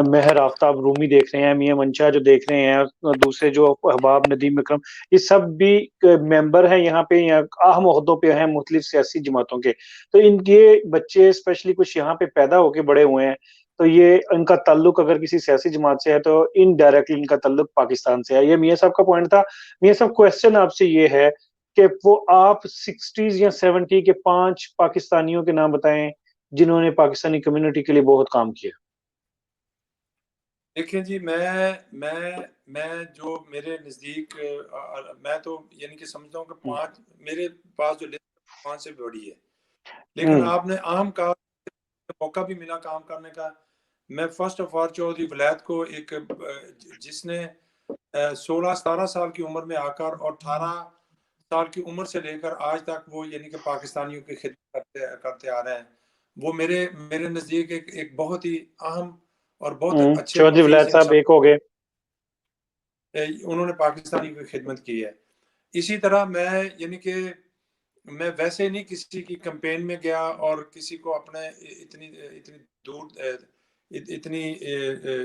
مہر آفتاب رومی دیکھ رہے ہیں، میاں منشا جو دیکھ رہے ہیں، اور دوسرے جو احباب ندیم اکرم، یہ سب بھی ممبر ہیں یہاں پہ، یا اہم عہدوں پہ ہیں مختلف سیاسی جماعتوں کے. تو ان کے بچے اسپیشلی کچھ یہاں پہ پیدا ہو کے بڑے ہوئے ہیں، تو یہ ان کا تعلق اگر کسی سیاسی جماعت سے ہے تو انڈائریکٹلی ان کا تعلق پاکستان سے ہے. یہ میاں صاحب کا پوائنٹ تھا. میاں صاحب کویسچن آپ سے یہ ہے کہ وہ آپ 60s یا 70 کے 5 پاکستانیوں کے نام بتائیں جنہوں نے پاکستانی کمیونٹی کے لیے بہت کام کیا. دیکھیں جی، میں جو میرے نزدیک، میں تو یعنی کہ سمجھتا ہوں کہ 5 میرے پاس جو لسٹ 5 سے بڑی ہے، لیکن آپ نے عام کا موقع بھی ملا کام کرنے کا. میں فرسٹ آف آل چودھری ولایت کو، ایک جس نے 16-17 سال کی عمر میں آ کر اور 18 سال کی عمر سے لے کر آج تک وہ یعنی کہ پاکستانیوں کی خدمت کرتے آ رہے ہیں، وہ میرے نزدیک ایک بہت ہی اہم اور بہت اچھے چودھری نفیس ولایت صاحب ایک ہو گئے. انہوں نے پاکستانی کی خدمت کی ہے. اسی طرح میں یعنی کہ میں ویسے نہیں کسی کی کمپین میں گیا اور کسی کو اپنے اتنی دور اتنی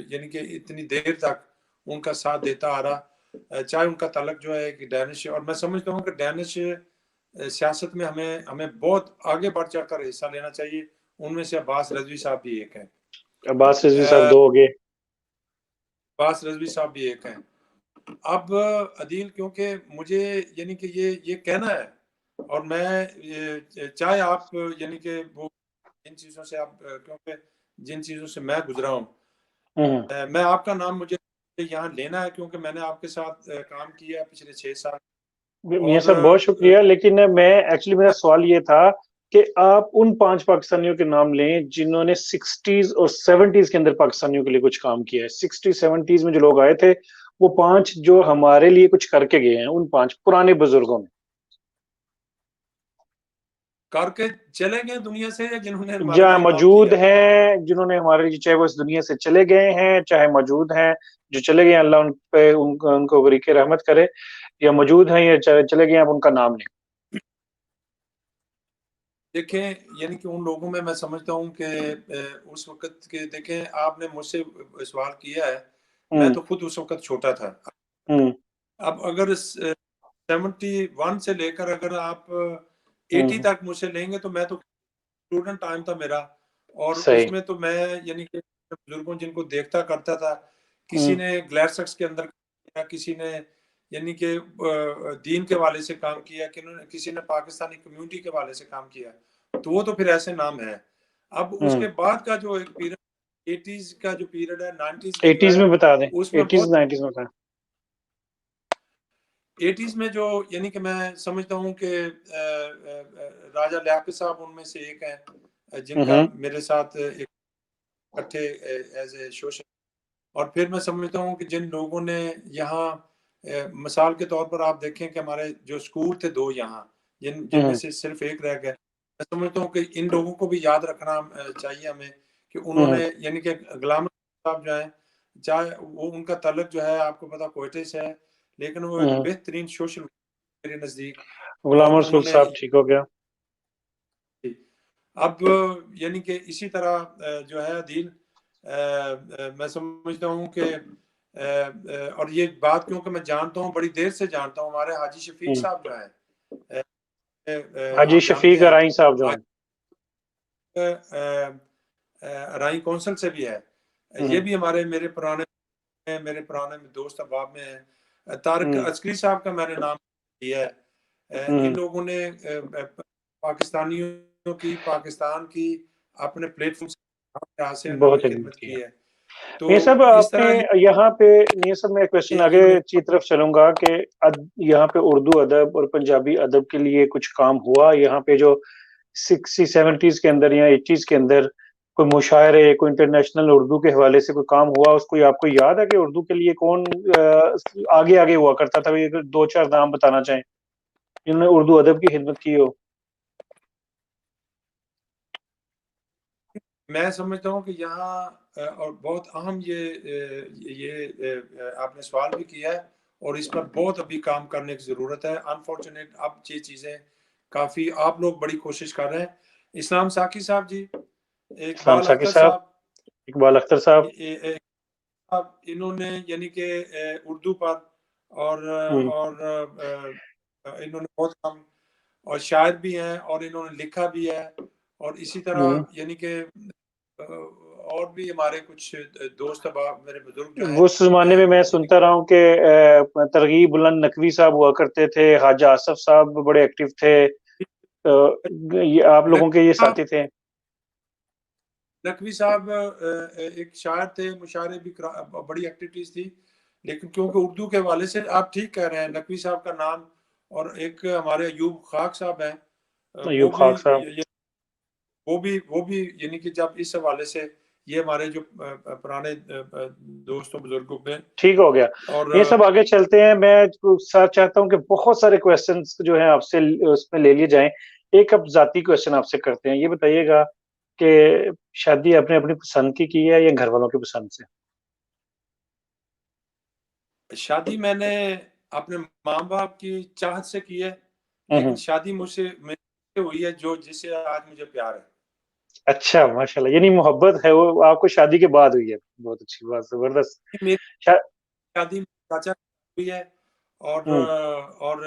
یعنی کہ اتنی دیر تک ان کا ساتھ دیتا آ رہا، چاہے ان کا تعلق جو ہے کہ ڈینش، اور میں سمجھتا ہوں کہ ڈینش سیاست میں ہمیں بہت آگے بڑھ چڑھ کر حصہ لینا چاہیے. ان میں سے عباس رضوی صاحب بھی ایک ہیں. عباس رضوی صاحب 2 ہو گئے. عباس رضوی صاحب بھی ایک ہیں. اب عدیل، کیونکہ مجھے یعنی کہ یہ کہنا ہے، اور میں چاہے آپ یعنی کہ وہ جن چیزوں سے آپ، کیونکہ جن چیزوں سے میں گزرا ہوں، میں آپ کا نام مجھے یہاں لینا ہے کیونکہ میں نے آپ کے ساتھ کام کیا پچھلے 6 سال. میاں صاحب بہت شکریہ، لیکن میں ایکچولی میرا سوال یہ تھا کہ آپ ان 5 پاکستانیوں کے نام لیں جنہوں نے 60s اور 70s کے اندر پاکستانیوں کے لیے کچھ کام کیا ہے. 60s 70s میں جو لوگ آئے تھے، وہ 5 جو ہمارے لیے کچھ کر کے گئے ہیں، ان 5 پرانے بزرگوں میں کر کے چلے گئے دنیا سے، یا جنہوں نے ہمارے جہاں لیے کام موجود کیا ہے. ہیں، جنہوں نے ہمارے لیے، چاہے وہ اس دنیا سے چلے گئے ہیں چاہے موجود ہیں. جو چلے گئے ہیں اللہ ان پہ ان کو غریق رحمت کرے، یا موجود ہیں یا چلے گئے ہیں، آپ ان کا نام لیں. دیکھیں یعنی کہ ان لوگوں میں سمجھتا ہوں کہ اس وقت کے دیکھیں آپ نے مجھ سے سوال کیا ہے، میں تو خود اس وقت چھوٹا تھا. اب اگر 71 سے لے کر اگر آپ 80 تک مجھ سے لیں گے تو میں تو اسٹوڈنٹ ٹائم تھا میرا، اور اس میں تو میں یعنی کہ بزرگوں جن کو دیکھتا کرتا تھا، کسی نے گلیرسکس کے اندر کیا، کسی نے یعنی کہ دین کے والے سے کام کیا، کسی نے پاکستانی کمیونٹی کے والے سے کام کیا، تو وہ تو پھر ایسے نام ہے. اب اس کے بعد کا جو ایک پیریڈ 80s کا جو پیریڈ ہے، 90s کا جو 80s ہے، میں بتا دیں، اس میں 80s بہت 90s میں بتا 80s میں جو یعنی کہ میں سمجھتا ہوں کہ راجہ لیاقت صاحب ان میں سے ایک ہیں جن کا میرے ساتھ اکٹھے ایز اے سوشل. اور پھر میں سمجھتا ہوں کہ جن لوگوں نے یہاں مثال کے طور پر آپ دیکھیں کہ ہمارے جو اسکول تھے 2 یہاں جن میں سے صرف ایک رہ گیا، میں سمجھتا ہوں کہ ان لوگوں کو بھی یاد رکھنا چاہیے ہمیں کہ انہوں نے یعنی کہ غلام صاحب جو ہیں، چاہے وہ ان کا تعلق جو ہے آپ کو پتا کوئٹے سے ہے، لیکن وہ ایک بہترین سوشل میرے نزدیک. غلام اور رسول انہوں نے صاحب ٹھیک ہو گیا. اب یعنی کہ اسی طرح جو ہے عدیل، میں سمجھتا ہوں کہ اور یہ بات کیونکہ میں جانتا ہوں، بڑی دیر سے جانتا ہوں، ہمارے حاجی شفیق صاحب جو ہیں، حاجی آپ جانتے شفیق ہیں ارائیں صاحب جو ہیں، ارائیں کونسل سے بھی ہے، یہ بھی میرے پرانے دوست احباب میں ہیں. طارق عسکری صاحب کا میں نے نام لیا ہے. ان لوگوں نے پاکستانیوں کی، پاکستان کی اپنے پلیٹ فارم سے انہوں نے بہت خدمت خدمت کی ہے. تو میاں صاحب اس آپ نے طرح یہاں پہ، میاں صاحب میں کوشچن آگے یہ کی طرف چلوں گا کہ یہاں پہ اردو ادب اور پنجابی ادب کے لیے کچھ کام ہوا یہاں پہ جو 60-70s کے اندر یا 80s کے اندر کوئی مشاعرے، کوئی انٹرنیشنل اردو کے حوالے سے کوئی کام ہوا، اس کو آپ کو یاد ہے کہ اردو کے لیے کون آگے ہوا کرتا تھا؟ اگر 2-4 نام بتانا چاہیں جنہوں نے اردو ادب کی خدمت کی ہو. میں سمجھتا ہوں کہ یہاں اور بہت اہم یہ آپ نے سوال بھی کیا ہے، اور اس پر بہت ابھی کام کرنے کی ضرورت ہے. انفارچونیٹ اب یہ چیزیں کافی آپ لوگ بڑی کوشش کر رہے ہیں. اسلام ساقی صاحب جی، اسلام اقبال ساقی اختر صاحب، صاحب، اقبال اختر صاحب، انہوں نے یعنی کہ اردو پر اور انہوں نے بہت کام، اور شاعر بھی ہیں اور انہوں نے لکھا بھی ہے. اور اسی طرح یعنی کہ اور بھی ہمارے کچھ دوست احباب میرے بزرگ جو ہیں، اس زمانے میں میں یعنی سنتا رہا ہوں کہ ترغیب بلند نقوی صاحب ہوا کرتے تھے، خواجہ آصف صاحب بڑے ایکٹیو تھے، یہ آپ لوگوں کے یہ ساتھی تھے؟ نقوی صاحب ایک شاعر تھے، مشاعرے بھی بڑی ایکٹیویٹیز تھی، لیکن کیونکہ اردو کے حوالے سے آپ ٹھیک کہہ رہے ہیں نقوی صاحب کا نام. اور ایک ہمارے ایوب خاک صاحب ہیں، ایوب خاک صاحب، وہ بھی یعنی کہ جب اس حوالے سے یہ ہمارے جو پرانے دوستوں بزرگوں میں. ٹھیک ہو گیا. اور یہ سب آگے چلتے ہیں. میں چاہتا ہوں کہ بہت سارے کویسچنز جو ہیں آپ سے اس میں لے لیے جائیں. ایک اب ذاتی کویسچن آپ سے کرتے ہیں. یہ بتائیے گا کہ شادی آپ نے اپنی پسند کی ہے یا گھر والوں کی پسند سے؟ شادی میں نے اپنے ماں باپ کی چاہت سے کی ہے، لیکن شادی مجھ سے ہوئی ہے جس سے آج مجھے پیار ہے. اچھا، ماشاء اللہ، یعنی محبت ہے وہ آپ کو شادی کے بعد ہوئی ہے. بہت اچھی بات، زبردست. میری شادی چاچا ہوئی ہے. اور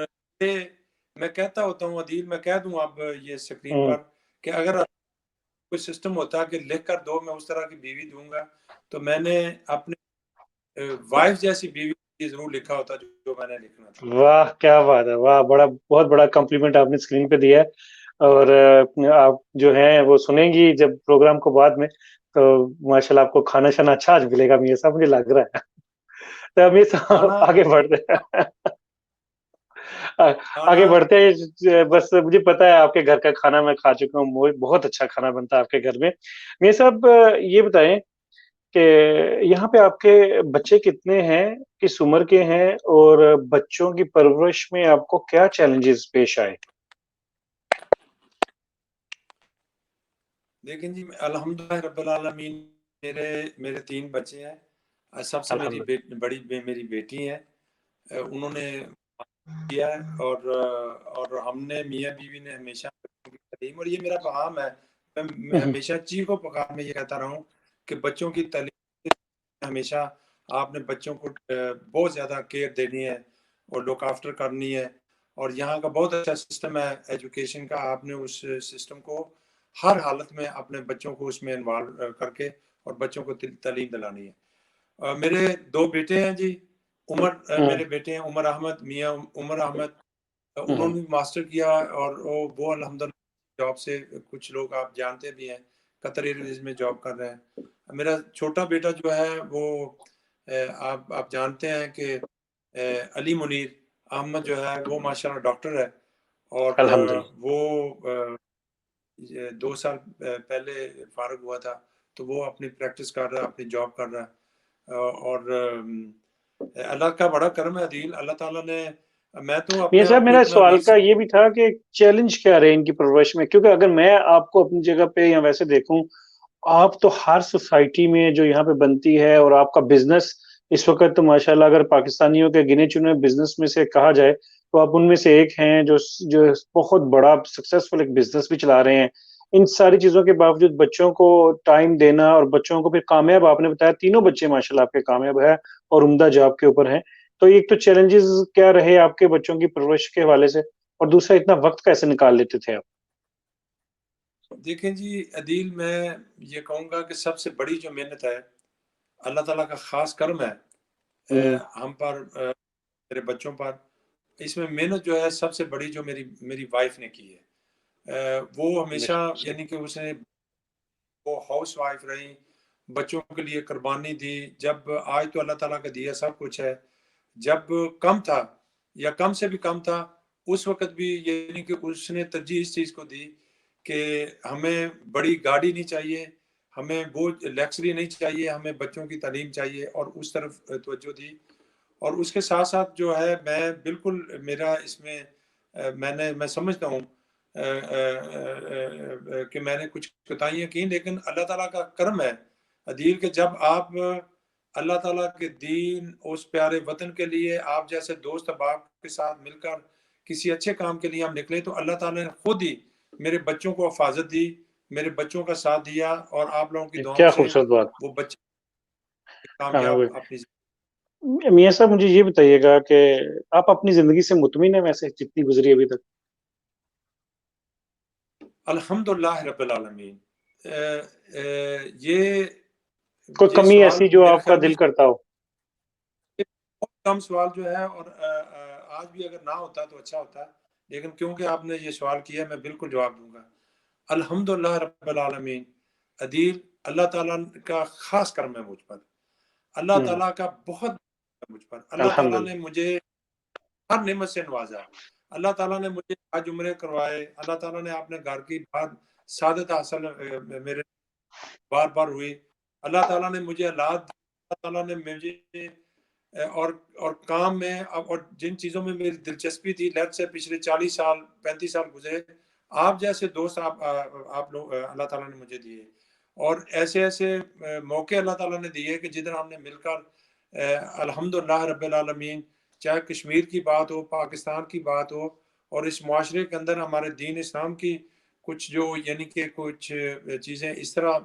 میں کہتا ہوتا ہوں عدیل، میں کہہ دوں اب یہ اسکرین پر کہ اگر کوئی سسٹم ہوتا کہ لکھ کر دو میں اس طرح کی بیوی دوں گا، تو میں نے اپنے وائف جیسی بیوی ضرور لکھا ہوتا جو میں نے لکھنا تھا. واہ، کیا بات ہے، واہ، بہت بڑا کمپلیمنٹ آپ نے اسکرین پہ دیا ہے. اور آپ جو ہیں وہ سنیں گی جب پروگرام کو بعد میں، تو ماشاءاللہ آپ کو کھانا شانا اچھا آج ملے گا. میاں صاحب مجھے لگ رہا ہے. تو میاں صاحب کھانا آگے بڑھتے ہیں. کھانا آگے بڑھتے ہیں. بس مجھے پتا ہے آپ کے گھر کا کھانا میں کھا چکا ہوں، بہت اچھا کھانا بنتا ہے آپ کے گھر میں. میاں صاحب یہ بتائیں کہ یہاں پہ آپ کے بچے کتنے ہیں، کس عمر کے ہیں، اور بچوں کی پرورش میں آپ کو کیا چیلنجز پیش آئے؟ لیکن جی الحمدللہ رب العالمین، میرے 3 بچے ہیں. سب سے الحمدللہ. بڑی میری بیٹی ہے، انہوں نے کیا ہے. اور ہم نے میاں بیوی نے ہمیشہ تعلیم، اور یہ میرا پیغام ہے. میں ہمیشہ چیف آف پکار میں یہ کہتا رہا ہوں کہ بچوں کی تعلیم ہمیشہ آپ نے بچوں کو بہت زیادہ کیئر دینی ہے اور لک آفٹر کرنی ہے. اور یہاں کا بہت اچھا سسٹم ہے ایجوکیشن کا. آپ نے اس سسٹم کو ہر حالت میں اپنے بچوں کو اس میں انوالو کر کے اور بچوں کو تعلیم دلانی ہے. میرے 2 بیٹے ہیں جی. میرے بیٹے ہیں عمر احمد، میاں عمر احمد. انہوں نے ماسٹر کیا اور وہ الحمدللہ جاب سے، کچھ لوگ آپ جانتے بھی ہیں قطر ایئرویز میں جاب کر رہے ہیں. میرا چھوٹا بیٹا جو ہے وہ آپ جانتے ہیں کہ علی منیر احمد جو ہے وہ ماشاءاللہ ڈاکٹر ہے، اور الحمدللہ. وہ 2 سال پہلے فارغ ہوا تھا، تو وہ اپنی پریکٹس کر رہا ہے، اپنی جاب کر رہا ہے. اور اللہ کا بڑا کرم ہے عدیل. اللہ تعالیٰ نے، میں تو میاں اپنے صاحب آپ کو میرا اتنا سوال نہیں کا یہ بھی تھا کہ چیلنج کیا رہے ان کی پرورش میں، کیونکہ اگر میں آپ کو اپنی جگہ پہ یا ویسے دیکھوں، آپ تو ہر سوسائٹی میں جو یہاں پہ بنتی ہے، اور آپ کا بزنس اس وقت تو ماشاءاللہ اگر پاکستانیوں کے گنے چنے بزنس میں سے کہا جائے تو آپ ان میں سے ایک ہیں جو بہت بڑا سکسیسفل ایک بزنس بھی چلا رہے ہیں. ان ساری چیزوں کے باوجود بچوں کو ٹائم دینا اور بچوں کو پھر کامیاب، آپ نے بتایا 3 بچے ماشاءاللہ آپ کے کامیاب ہیں اور عمدہ جاب کے اوپر ہیں. تو ایک تو چیلنجز کیا رہے آپ کے بچوں کی پرورش کے حوالے سے، اور دوسرا اتنا وقت کیسے نکال لیتے تھے آپ؟ دیکھیں جی عدیل، میں یہ کہوں گا کہ سب سے بڑی جو محنت ہے اللہ تعالیٰ کا خاص کرم ہے ہم پر، میرے بچوں پر. اس میں محنت جو ہے سب سے بڑی جو میری وائف نے کی ہے. وہ ہمیشہ یعنی کہ اس نے، وہ ہاؤس وائف رہی، بچوں کے لیے قربانی دی. جب آج تو اللہ تعالیٰ کا دیا سب کچھ ہے، جب کم تھا یا کم سے بھی کم تھا اس وقت بھی یعنی کہ اس نے ترجیح اس چیز کو دی کہ ہمیں بڑی گاڑی نہیں چاہیے، ہمیں وہ لیکسری نہیں چاہیے، ہمیں بچوں کی تعلیم چاہیے، اور اس طرف توجہ دی. اور اس کے ساتھ ساتھ جو ہے میں بالکل، میرا اس میں میں سمجھتا ہوں کہ میں نے کچھ کوتاہیاں کی، لیکن اللہ تعالیٰ کا کرم ہے عدیل کہ جب آپ اللہ تعالیٰ کے دین، اس پیارے وطن کے لیے آپ جیسے دوست احباب کے ساتھ مل کر کسی اچھے کام کے لیے ہم نکلے، تو اللہ تعالیٰ نے خود ہی میرے بچوں کو حفاظت دی، میرے بچوں کا ساتھ دیا، اور آپ لوگوں کی دعاؤں کیا سے خوبصورت بات. وہ بچے کامیاب اپنی. میاں صاحب مجھے یہ بتائیے گا کہ آپ اپنی زندگی سے مطمئن ہیں ویسے جتنی گزری ابھی تک؟ الحمدللہ رب العالمین. یہ کوئی کمی سوال ایسی جو میرے آپ کا خیال میں دل کرتا ہو؟ بہت کم سوال جو ہے، اور آج بھی اگر نہ ہوتا تو اچھا ہوتا، لیکن کیونکہ آپ نے یہ سوال کیا میں بالکل جواب دوں گا. الحمدللہ رب العالمین. عدیل، اللہ تعالیٰ کا خاص کرم ہے مجھ پر، اللہ تعالیٰ کا بہت مجھ پر. اللہ تعالیٰ نے الحمدللہ. مجھے ہر نعمت سے نوازا. اللہ تعالیٰ نے مجھے حج عمرے کروائے. اللہ تعالیٰ نے اپنے گھر کی بات سعادت حاصل میرے بار بار ہوئی. اللہ تعالیٰ نے مجھے اولاد دی. اللہ تعالیٰ نے مجھے اور کام میں، اور جن چیزوں میں میری دلچسپی تھی، لیٹ سے پچھلے 40 سال 35 سال گزرے، آپ جیسے دوست آپ لوگ اللہ تعالیٰ نے مجھے دیے، اور ایسے ایسے موقع اللہ تعالیٰ نے دیے کہ جدھر ہم نے مل کر الحمدللہ رب العالمین، چاہے کشمیر کی بات ہو، پاکستان کی بات ہو، اور اس معاشرے کے اندر ہمارے دین اسلام کی کچھ جو یعنی کہ کچھ چیزیں اس طرح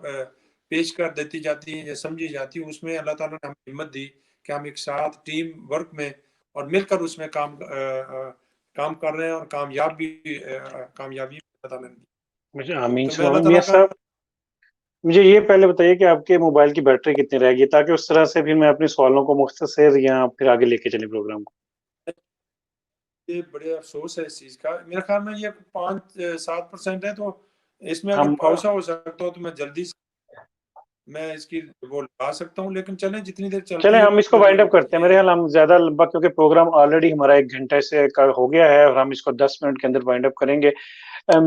پیش کر دیتی جاتی ہیں یا سمجھی جاتی ہیں، اس میں اللہ تعالیٰ نے ہمیں ہمت دی کہ ہم ایک ساتھ ٹیم ورک میں اور مل کر اس میں کام کر رہے ہیں، اور کامیابی اللہ تعالیٰ نے دی. آمین. تو میں اللہ میاں تعالیٰ کا صاحب مجھے یہ پہلے بتائیے کہ آپ کے موبائل کی بیٹری کتنی رہے گی، تاکہ اس طرح سے پھر میں اپنے سوالوں کو مختصر یا پھر آگے لے کے چلیں پروگرام کو. یہ بڑے افسوس ہے اس چیز کا. میرے خیال میں یہ 5-7% ہے، تو اس میں اگر ہم پھوسا ہو سکتا ہو تو میں جلدی سے میں اس کی وہ لا سکتا ہوں، لیکن چلیں جتنی دیر چلیں چلتی ہے ہم اس کو پھر وائنڈ اپ کرتے ہیں. میرے یہ. خیال ہم زیادہ لمبا، کیونکہ پروگرام آلریڈی ہمارا 1 گھنٹے سے ہو گیا ہے، اور ہم اس کو 10 منٹ کے اندر وائنڈ اپ کریں گے.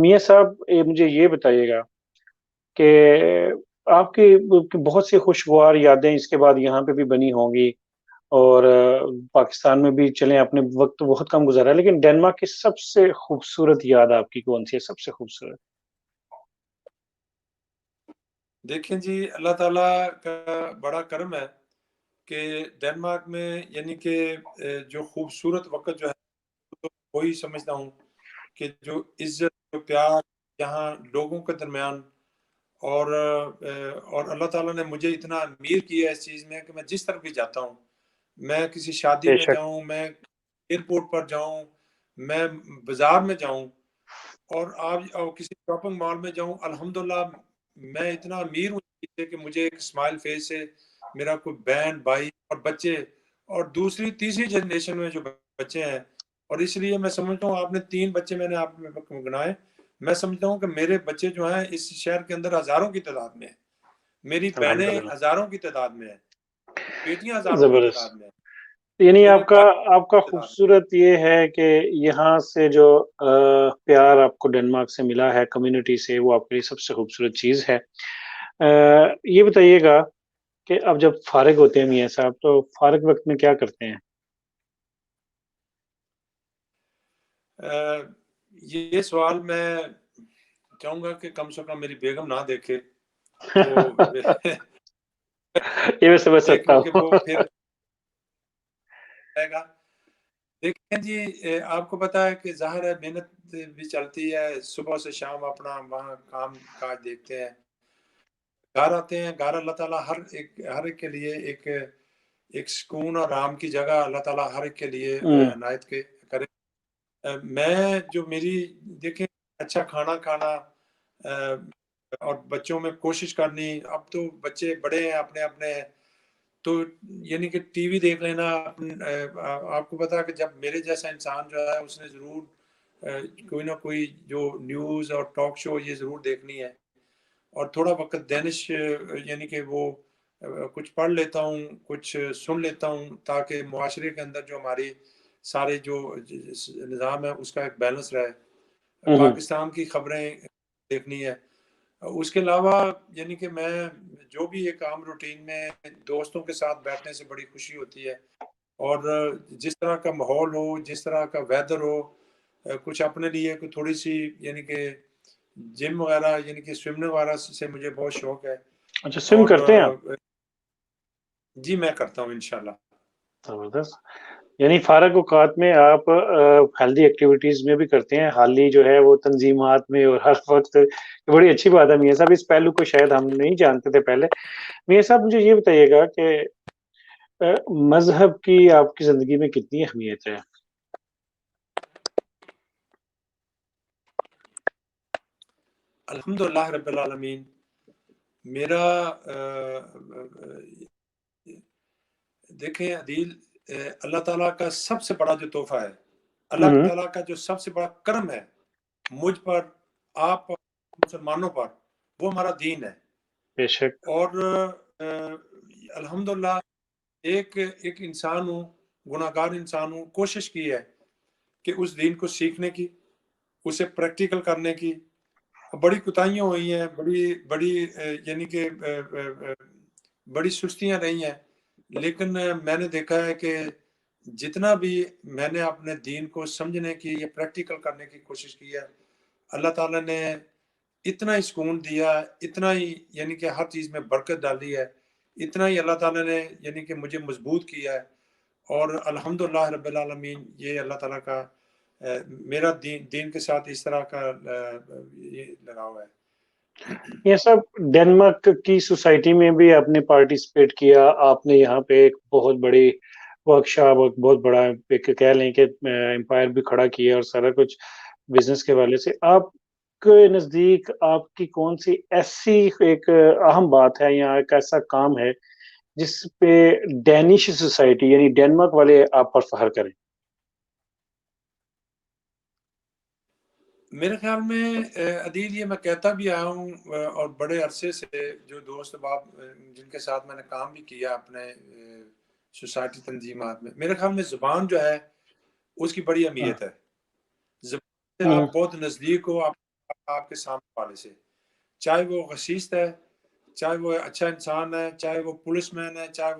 میاں صاحب مجھے یہ بتائیے گا کہ آپ کی بہت سی خوشگوار یادیں اس کے بعد یہاں پہ بھی بنی ہوں گی، اور پاکستان میں بھی چلیں اپنے وقت تو بہت کم گزارا ہے، لیکن ڈنمارک کی سب سے خوبصورت یاد آپ کی کون سی ہے، سب سے خوبصورت؟ دیکھیں جی، اللہ تعالیٰ کا بڑا کرم ہے کہ ڈنمارک میں یعنی کہ جو خوبصورت وقت جو ہے، تو وہی سمجھتا ہوں کہ جو عزت، جو پیار، یہاں لوگوں کے درمیان، اور اللہ تعالیٰ نے مجھے اتنا امیر کیا ہے اس چیز میں کہ میں جس طرف بھی جاتا ہوں، میں کسی شادی بے میں شک جاؤں، میں ایئرپورٹ پر جاؤں، میں بازار میں جاؤں، اور آپ کسی شاپنگ مال میں جاؤں، الحمدللہ میں اتنا امیر ہوں کہ مجھے ایک اسمائل فیس ہے، میرا کوئی بہن بھائی اور بچے، اور دوسری تیسری جنریشن میں جو بچے ہیں. اور اس لیے میں سمجھتا ہوں، آپ نے 3 بچے میں نے آپ کو گنائے، میں سمجھتا ہوں کہ میرے بچے جو ہیں اس شہر کے اندر ہزاروں کی تعداد میں ہیں، میری بہنیں الحمدللہ، ہزاروں کی تعداد میں ہیں، بیٹیاں ہزاروں کی تعداد زبردست. میں ہیں، یعنی میرے آپ کا بھائی تعداد میں. خوبصورت یہ ہے کہ یہاں سے جو پیار آپ کو ڈنمارک سے ملا ہے کمیونٹی سے، وہ آپ کے لیے سب سے خوبصورت چیز ہے. یہ بتائیے گا کہ اب جب فارغ ہوتے ہیں میاں صاحب تو فارغ وقت میں کیا کرتے ہیں؟ یہ سوال میں چاہوں گا کہ کم سے کم میری بیگم نہ دیکھے تو یہ میں سمجھ سکتا کیونکہ ہوں. وہ پھر جائے گا. دیکھیں جی، آپ کو پتا ہے کہ ظاہر ہے محنت بھی چلتی ہے، صبح سے شام اپنا وہاں کام کاج دیکھتے ہیں، گھر آتے ہیں. گھر اللہ تعالیٰ ہر ایک کے لیے ایک سکون اور آرام کی جگہ اللہ تعالیٰ ہر ایک کے لیے عنایت کرے. میں جو میری دیکھیں، اچھا کھانا کھانا اور بچوں میں کوشش کرنی. اب تو بچے بڑے ہیں، اپنے اپنے ہیں، تو یعنی کہ ٹی وی دیکھ لینا. آپ کو پتا ہے کہ جب میرے جیسا انسان جو ہے اس نے ضرور کوئی نہ کوئی جو نیوز اور ٹاک شو یہ ضرور دیکھنی ہے، اور تھوڑا وقت دانش یعنی کہ وہ کچھ پڑھ لیتا ہوں، کچھ سن لیتا ہوں، تاکہ معاشرے کے اندر جو ہماری سارے جو نظام ہے اس کا ایک بیلنس رہے. پاکستان کی خبریں دیکھنی ہے. اس کے علاوہ یعنی کہ میں جو بھی ایک عام روٹین میں دوستوں کے ساتھ بیٹھنے سے بڑی خوشی ہوتی ہے، اور جس طرح کا ماحول ہو، جس طرح کا ویدر ہو، کچھ اپنے لیے کوئی تھوڑی سی یعنی کہ جم وغیرہ یعنی کہ سوئمنگ وغیرہ سے مجھے بہت شوق ہے. اچھا، سم اور کرتے ہیں آپ؟ جی میں کرتا ہوں انشاءاللہ. زبردست. یعنی فارغ اوقات میں آپ ہیلدی ایکٹیویٹیز میں بھی کرتے ہیں، حال ہی جو ہے وہ تنظیمات میں اور ہر وقت. بڑی اچھی بات ہے میاں صاحب، اس پہلو کو شاید ہم نہیں جانتے تھے پہلے. میاں صاحب مجھے یہ بتائیے گا کہ مذہب کی آپ کی زندگی میں کتنی اہمیت ہے؟ الحمدللہ رب العالمین. میرا دیکھیں عدیل، اللہ تعالیٰ کا سب سے بڑا جو تحفہ ہے، اللہ تعالیٰ کا جو سب سے بڑا کرم ہے مجھ پر، آپ پر، مسلمانوں پر، وہ ہمارا دین ہے. بے شک. اور الحمدللہ ایک انسان ہوں، گناہگار انسان ہوں، کوشش کی ہے کہ اس دین کو سیکھنے کی، اسے پریکٹیکل کرنے کی. بڑی کوتاہیاں ہوئی ہیں، بڑی یعنی کہ بڑی سستیاں رہی ہیں، لیکن میں نے دیکھا ہے کہ جتنا بھی میں نے اپنے دین کو سمجھنے کی یا پریکٹیکل کرنے کی کوشش کی ہے، اللہ تعالیٰ نے اتنا ہی سکون دیا، اتنا ہی یعنی کہ ہر چیز میں برکت ڈالی ہے، اتنا ہی اللہ تعالیٰ نے یعنی کہ مجھے مضبوط کیا ہے. اور الحمدللہ رب العالمین، یہ اللہ تعالیٰ کا میرا دین کے ساتھ اس طرح کا یہ لگاؤ ہے. یہ سب ڈنمارک کی سوسائٹی میں بھی آپ نے پارٹیسپیٹ کیا، آپ نے یہاں پہ ایک بہت بڑی ورکشاپ، ایک بہت بڑا ایک کہہ لیں کہ امپائر بھی کھڑا کیا، اور سارا کچھ بزنس کے والے سے. آپ کے نزدیک آپ کی کون سی ایسی ایک اہم بات ہے یا ایک ایسا کام ہے جس پہ ڈینش سوسائٹی یعنی ڈنمارک والے آپ پر فخر کریں؟ میرے خیال میں عدیل، یہ میں کہتا بھی آیا ہوں، اور بڑے عرصے سے جو دوست باب جن کے ساتھ میں نے کام بھی کیا اپنے سوسائٹی تنظیمات میں، میرے خیال میں زبان جو ہے اس کی بڑی اہمیت ہے. زبان سے آپ بہت نزدیک ہو آپ کے سامنے والے سے، چاہے وہ غشیست ہے، چاہے وہ اچھا انسان ہے، چاہے وہ پولیس مین ہے، چاہے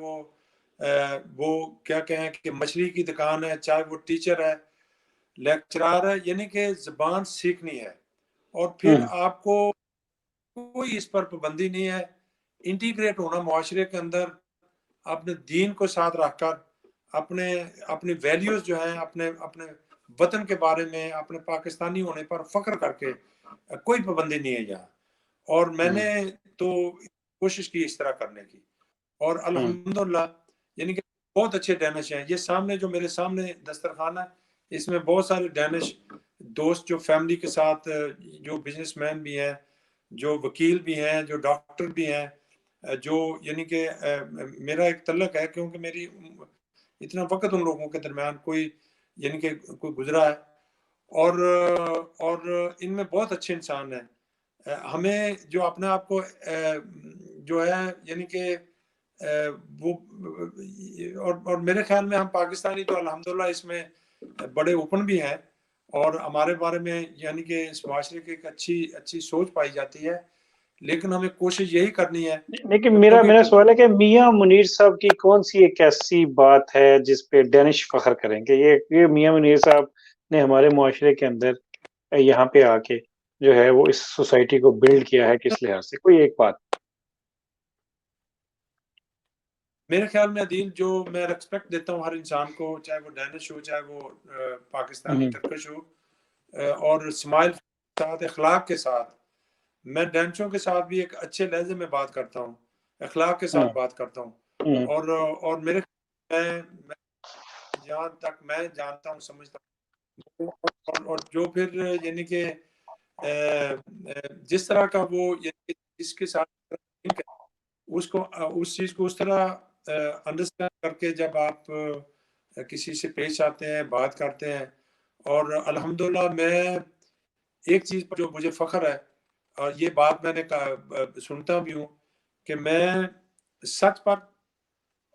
وہ کیا کہیں کہ مچھلی کی دکان ہے، چاہے وہ ٹیچر ہے، لیکچرار ہے. یعنی کہ زبان سیکھنی ہے، اور پھر آپ کو کوئی اس پر پابندی نہیں ہے. انٹیگریٹ ہونا معاشرے کے اندر، اپنے دین کو ساتھ رکھ کر، اپنی ویلیوز جو ہیں، اپنے وطن کے بارے میں اپنے پاکستانی ہونے پر فخر کر کے کوئی پابندی نہیں ہے یہاں. اور میں نے تو کوشش کی اس طرح کرنے کی, اور الحمدللہ یعنی کہ بہت اچھے ڈینش ہیں. یہ سامنے جو میرے سامنے دسترخوان ہے, اس میں بہت سارے ڈینش دوست جو فیملی کے ساتھ, جو بزنس مین بھی ہیں, جو وکیل بھی ہیں, جو ڈاکٹر بھی ہیں, جو یعنی کہ میرا ایک تعلق ہے, کیونکہ میری اتنا وقت ان لوگوں کے درمیان کوئی یعنی کہ کوئی گزرا ہے, اور ان میں بہت اچھے انسان ہیں. ہمیں جو اپنے آپ کو جو ہے یعنی کہ وہ, اور میرے خیال میں ہم پاکستانی تو الحمدللہ اس میں بڑے اوپن بھی ہیں, اور ہمارے بارے میں یعنی کہ اس معاشرے کی ایک اچھی سوچ پائی جاتی ہے. لیکن ہمیں کوشش یہی کرنی ہے. لیکن میرا سوال ہے کہ میاں منیر صاحب کی کون سی ایک ایسی بات ہے جس پہ ڈینش فخر کریں گے؟ یہ میاں منیر صاحب نے ہمارے معاشرے کے اندر یہاں پہ آ کے جو ہے وہ اس سوسائٹی کو بلڈ کیا ہے کس لحاظ سے, کوئی ایک بات؟ میرے خیال میں عدیل, جو میں ریسپیکٹ دیتا ہوں ہر انسان کو, چاہے وہ ڈینش ہو, چاہے وہ پاکستانی ٹرکش ہو, اور اسمائل کے ساتھ, اخلاق کے ساتھ. میں ڈینشوں کے ساتھ بھی ایک اچھے لہجے میں بات کرتا ہوں, اخلاق کے ساتھ بات کرتا ہوں. اور میرے میں جہاں تک میں جانتا ہوں, سمجھتا ہوں, اور جو پھر یعنی کہ جس طرح کا وہ یعنی جس کے ساتھ اس چیز کو اس طرح انڈرسٹینڈ کر کے جب آپ کسی سے پیش آتے ہیں, بات کرتے ہیں. اور الحمدللہ میں ایک چیز پر جو مجھے فخر ہے, اور یہ بات میں نے سنتا بھی ہوں, کہ میں سچ پر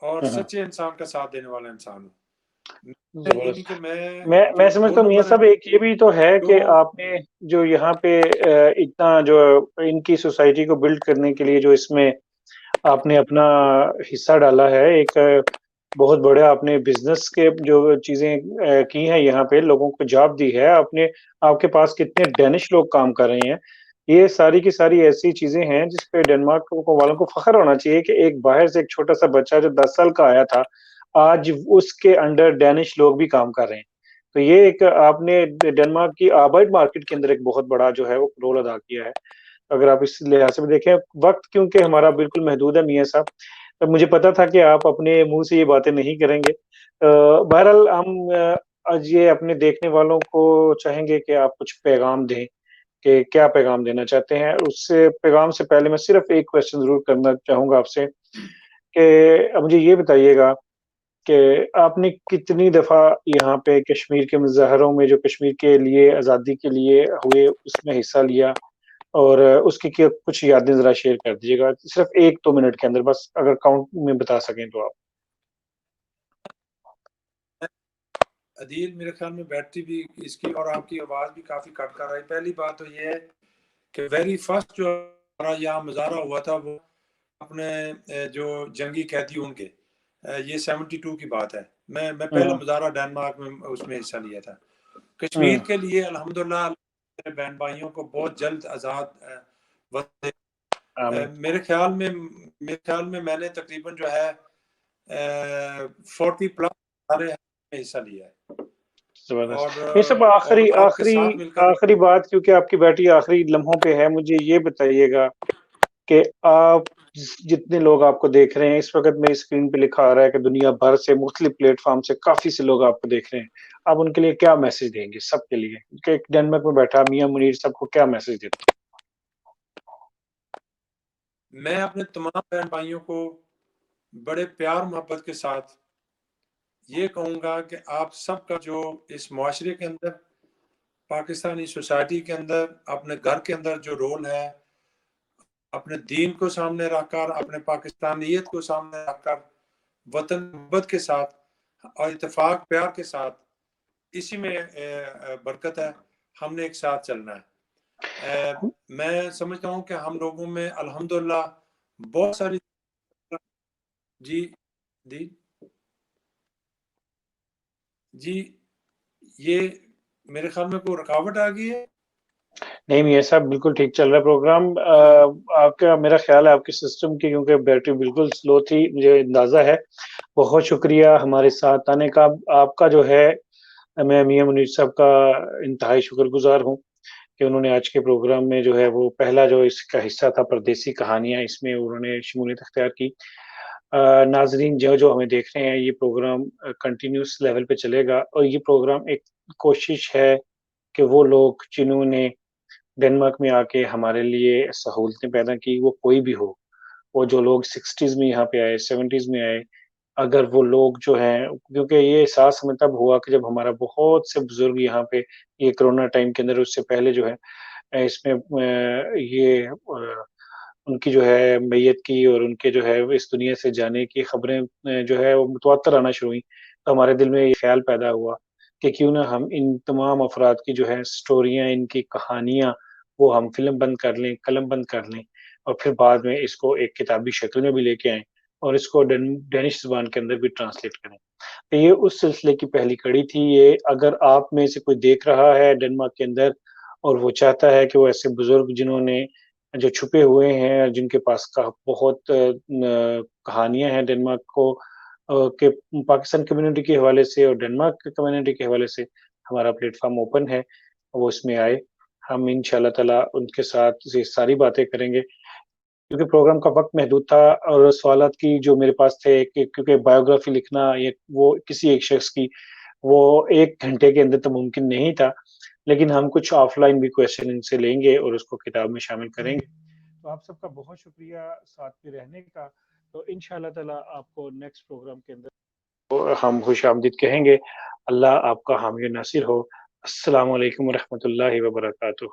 اور سچے انسان کا ساتھ دینے والا انسان ہوں. یعنی کہ میں سمجھتا ہوں میاں صاحب ایک یہ بھی تو ہے کہ آپ نے جو یہاں پہ اتنا جو ان کی سوسائٹی کو بلڈ کرنے کے لیے جو اس میں آپ نے اپنا حصہ ڈالا ہے, ایک بہت بڑے آپ نے بزنس کے جو چیزیں کی ہیں, یہاں پہ لوگوں کو جاب دی ہے آپ نے, آپ کے پاس کتنے ڈینش لوگ کام کر رہے ہیں. یہ ساری کی ساری ایسی چیزیں ہیں جس پہ ڈنمارک والوں کو فخر ہونا چاہیے کہ ایک باہر سے ایک چھوٹا سا بچہ جو 10 سال کا آیا تھا, آج اس کے انڈر ڈینش لوگ بھی کام کر رہے ہیں. تو یہ ایک آپ نے ڈنمارک کی آبائی مارکیٹ کے اندر ایک بہت بڑا جو ہے وہ رول ادا کیا ہے. اگر آپ اس لحاظ سے دیکھیں, وقت کیونکہ ہمارا بالکل محدود ہے میاں صاحب, تو مجھے پتا تھا کہ آپ اپنے منہ سے یہ باتیں نہیں کریں گے. بہرحال ہم آج یہ اپنے دیکھنے والوں کو چاہیں گے کہ آپ کچھ پیغام دیں, کہ کیا پیغام دینا چاہتے ہیں. اس سے پیغام سے پہلے میں صرف ایک کوشچن ضرور کرنا چاہوں گا آپ سے, کہ مجھے یہ بتائیے گا کہ آپ نے کتنی دفعہ یہاں پہ کشمیر کے مظاہروں میں جو کشمیر کے لیے آزادی کے لیے ہوئے اس میں حصہ لیا, اور اس کی کچھ یادیں ذرا شیئر کر دیجیے گا, صرف 1-2 منٹ کے اندر, بس اگر کاؤنٹ میں بتا سکیں تو آپ. عدیل, میرے خیال میں بیٹری بھی اس کی اور آپ کی آواز بھی کافی کٹ کر رہی. پہلی بات تو یہ ہے کہ ویری فرسٹ جو ہمارا یہاں مظاہرہ ہوا تھا وہ اپنے جو جنگی قیدی ان کے, یہ 72 کی بات ہے. میں پہلا مظاہرہ ڈنمارک میں اس میں حصہ لیا تھا کشمیر کے لیے. الحمدللہ میرے بہن بھائیوں کو بہت جلد آزاد میرے خیال میں میں نے تقریباً جو ہے 40 پلس حصہ لیا ہے. یہ سب آخری بات, کیونکہ آپ کی بیٹی آخری لمحوں پہ ہے, مجھے یہ بتائیے گا کہ آپ جتنے لوگ آپ کو دیکھ رہے ہیں اس وقت, میری اسکرین پہ لکھا آ رہا ہے کہ دنیا بھر سے مختلف پلیٹ فارم سے کافی سے لوگ آپ کو دیکھ رہے ہیں, آپ ان کے لیے کیا میسج دیں گے سب کے لیے, کہ ایک ڈنمارک میں بیٹھا میاں منیر صاحب کو کیا میسج دیتے ہیں؟ میں اپنے تمام بہن بھائیوں کو بڑے پیار محبت کے ساتھ یہ کہوں گا کہ آپ سب کا جو اس معاشرے کے اندر, پاکستانی سوسائٹی کے اندر, اپنے گھر کے اندر جو رول ہے, اپنے دین کو سامنے رکھ کر, اپنے پاکستانیت کو سامنے رکھ کر, وطن محبت کے ساتھ اور اتفاق پیار کے ساتھ, اسی میں برکت ہے. ہم نے ایک ساتھ چلنا ہے. میں سمجھتا ہوں کہ ہم لوگوں میں الحمدللہ بہت ساری جی یہ میرے خیال میں کوئی رکاوٹ آ گئی ہے. نہیں میاں صاحب, بالکل ٹھیک چل رہا ہے پروگرام. آپ کا, میرا خیال ہے آپ کے سسٹم کی, کیونکہ بیٹری بالکل سلو تھی, مجھے اندازہ ہے. بہت شکریہ ہمارے ساتھ آنے کا. آپ کا جو ہے میں میاں منیر صاحب کا انتہائی شکر گزار ہوں کہ انہوں نے آج کے پروگرام میں جو ہے وہ پہلا جو اس کا حصہ تھا پردیسی کہانیاں، اس میں انہوں نے شمولیت اختیار کی۔ ناظرین جو ہمیں دیکھ رہے ہیں، یہ پروگرام کنٹینیوس لیول پہ چلے گا، اور یہ پروگرام ایک کوشش ہے کہ وہ لوگ جنہوں نے ڈنمارک میں آ کے ہمارے لیے سہولتیں پیدا کی، وہ کوئی بھی ہو، وہ جو لوگ 60s میں یہاں پہ آئے، 70s میں آئے، اگر وہ لوگ جو ہیں، کیونکہ یہ احساس ہمیں تب ہوا کہ جب ہمارا بہت سے بزرگ یہاں پہ یہ کرونا ٹائم کے اندر، اس سے پہلے جو ہے اس میں یہ ان کی جو ہے میت کی اور ان کے جو ہے اس دنیا سے جانے کی خبریں جو ہے وہ متواتر آنا شروع ہوئیں، تو ہمارے دل میں یہ خیال پیدا ہوا کہ کیوں نہ ہم ان تمام افراد کی جو ہے سٹوریاں، ان کی کہانیاں، وہ ہم فلم بند کر لیں، قلم بند کر لیں، اور پھر بعد میں اس کو ایک کتابی شکل میں بھی لے کے آئیں اور اس کو ڈینش زبان کے اندر بھی ٹرانسلیٹ کریں۔ تو یہ اس سلسلے کی پہلی کڑی تھی۔ یہ اگر آپ میں سے کوئی دیکھ رہا ہے ڈنمارک کے اندر اور وہ چاہتا ہے کہ وہ ایسے بزرگ جنہوں نے جو چھپے ہوئے ہیں اور جن کے پاس بہت کہانیاں ہیں ڈنمارک کو کہ پاکستان کمیونٹی کے حوالے سے اور ڈنمارک کے کمیونٹی کے حوالے سے، ہمارا پلیٹ فارم اوپن ہے، وہ اس میں آئے۔ ہم ان شاء اللہ تعالیٰ ان کے ساتھ یہ ساری باتیں کریں گے، کیونکہ پروگرام کا وقت محدود تھا اور سوالات کی جو میرے پاس تھے، کیونکہ بایوگرافی لکھنا وہ کسی ایک شخص کی وہ 1 گھنٹے کے اندر تو ممکن نہیں تھا، لیکن ہم کچھ آف لائن بھی کویشچن ان سے لیں گے اور اس کو کتاب میں شامل کریں گے۔ تو آپ سب کا بہت شکریہ ساتھ میں رہنے کا۔ تو ان شاء اللہ تعالیٰ آپ کو نیکسٹ پروگرام کے اندر ہم خوش آمدید کہیں گے۔ اللہ آپ کا حامی و ناصر ہو۔ السلام علیکم ورحمۃ اللہ وبرکاتہ۔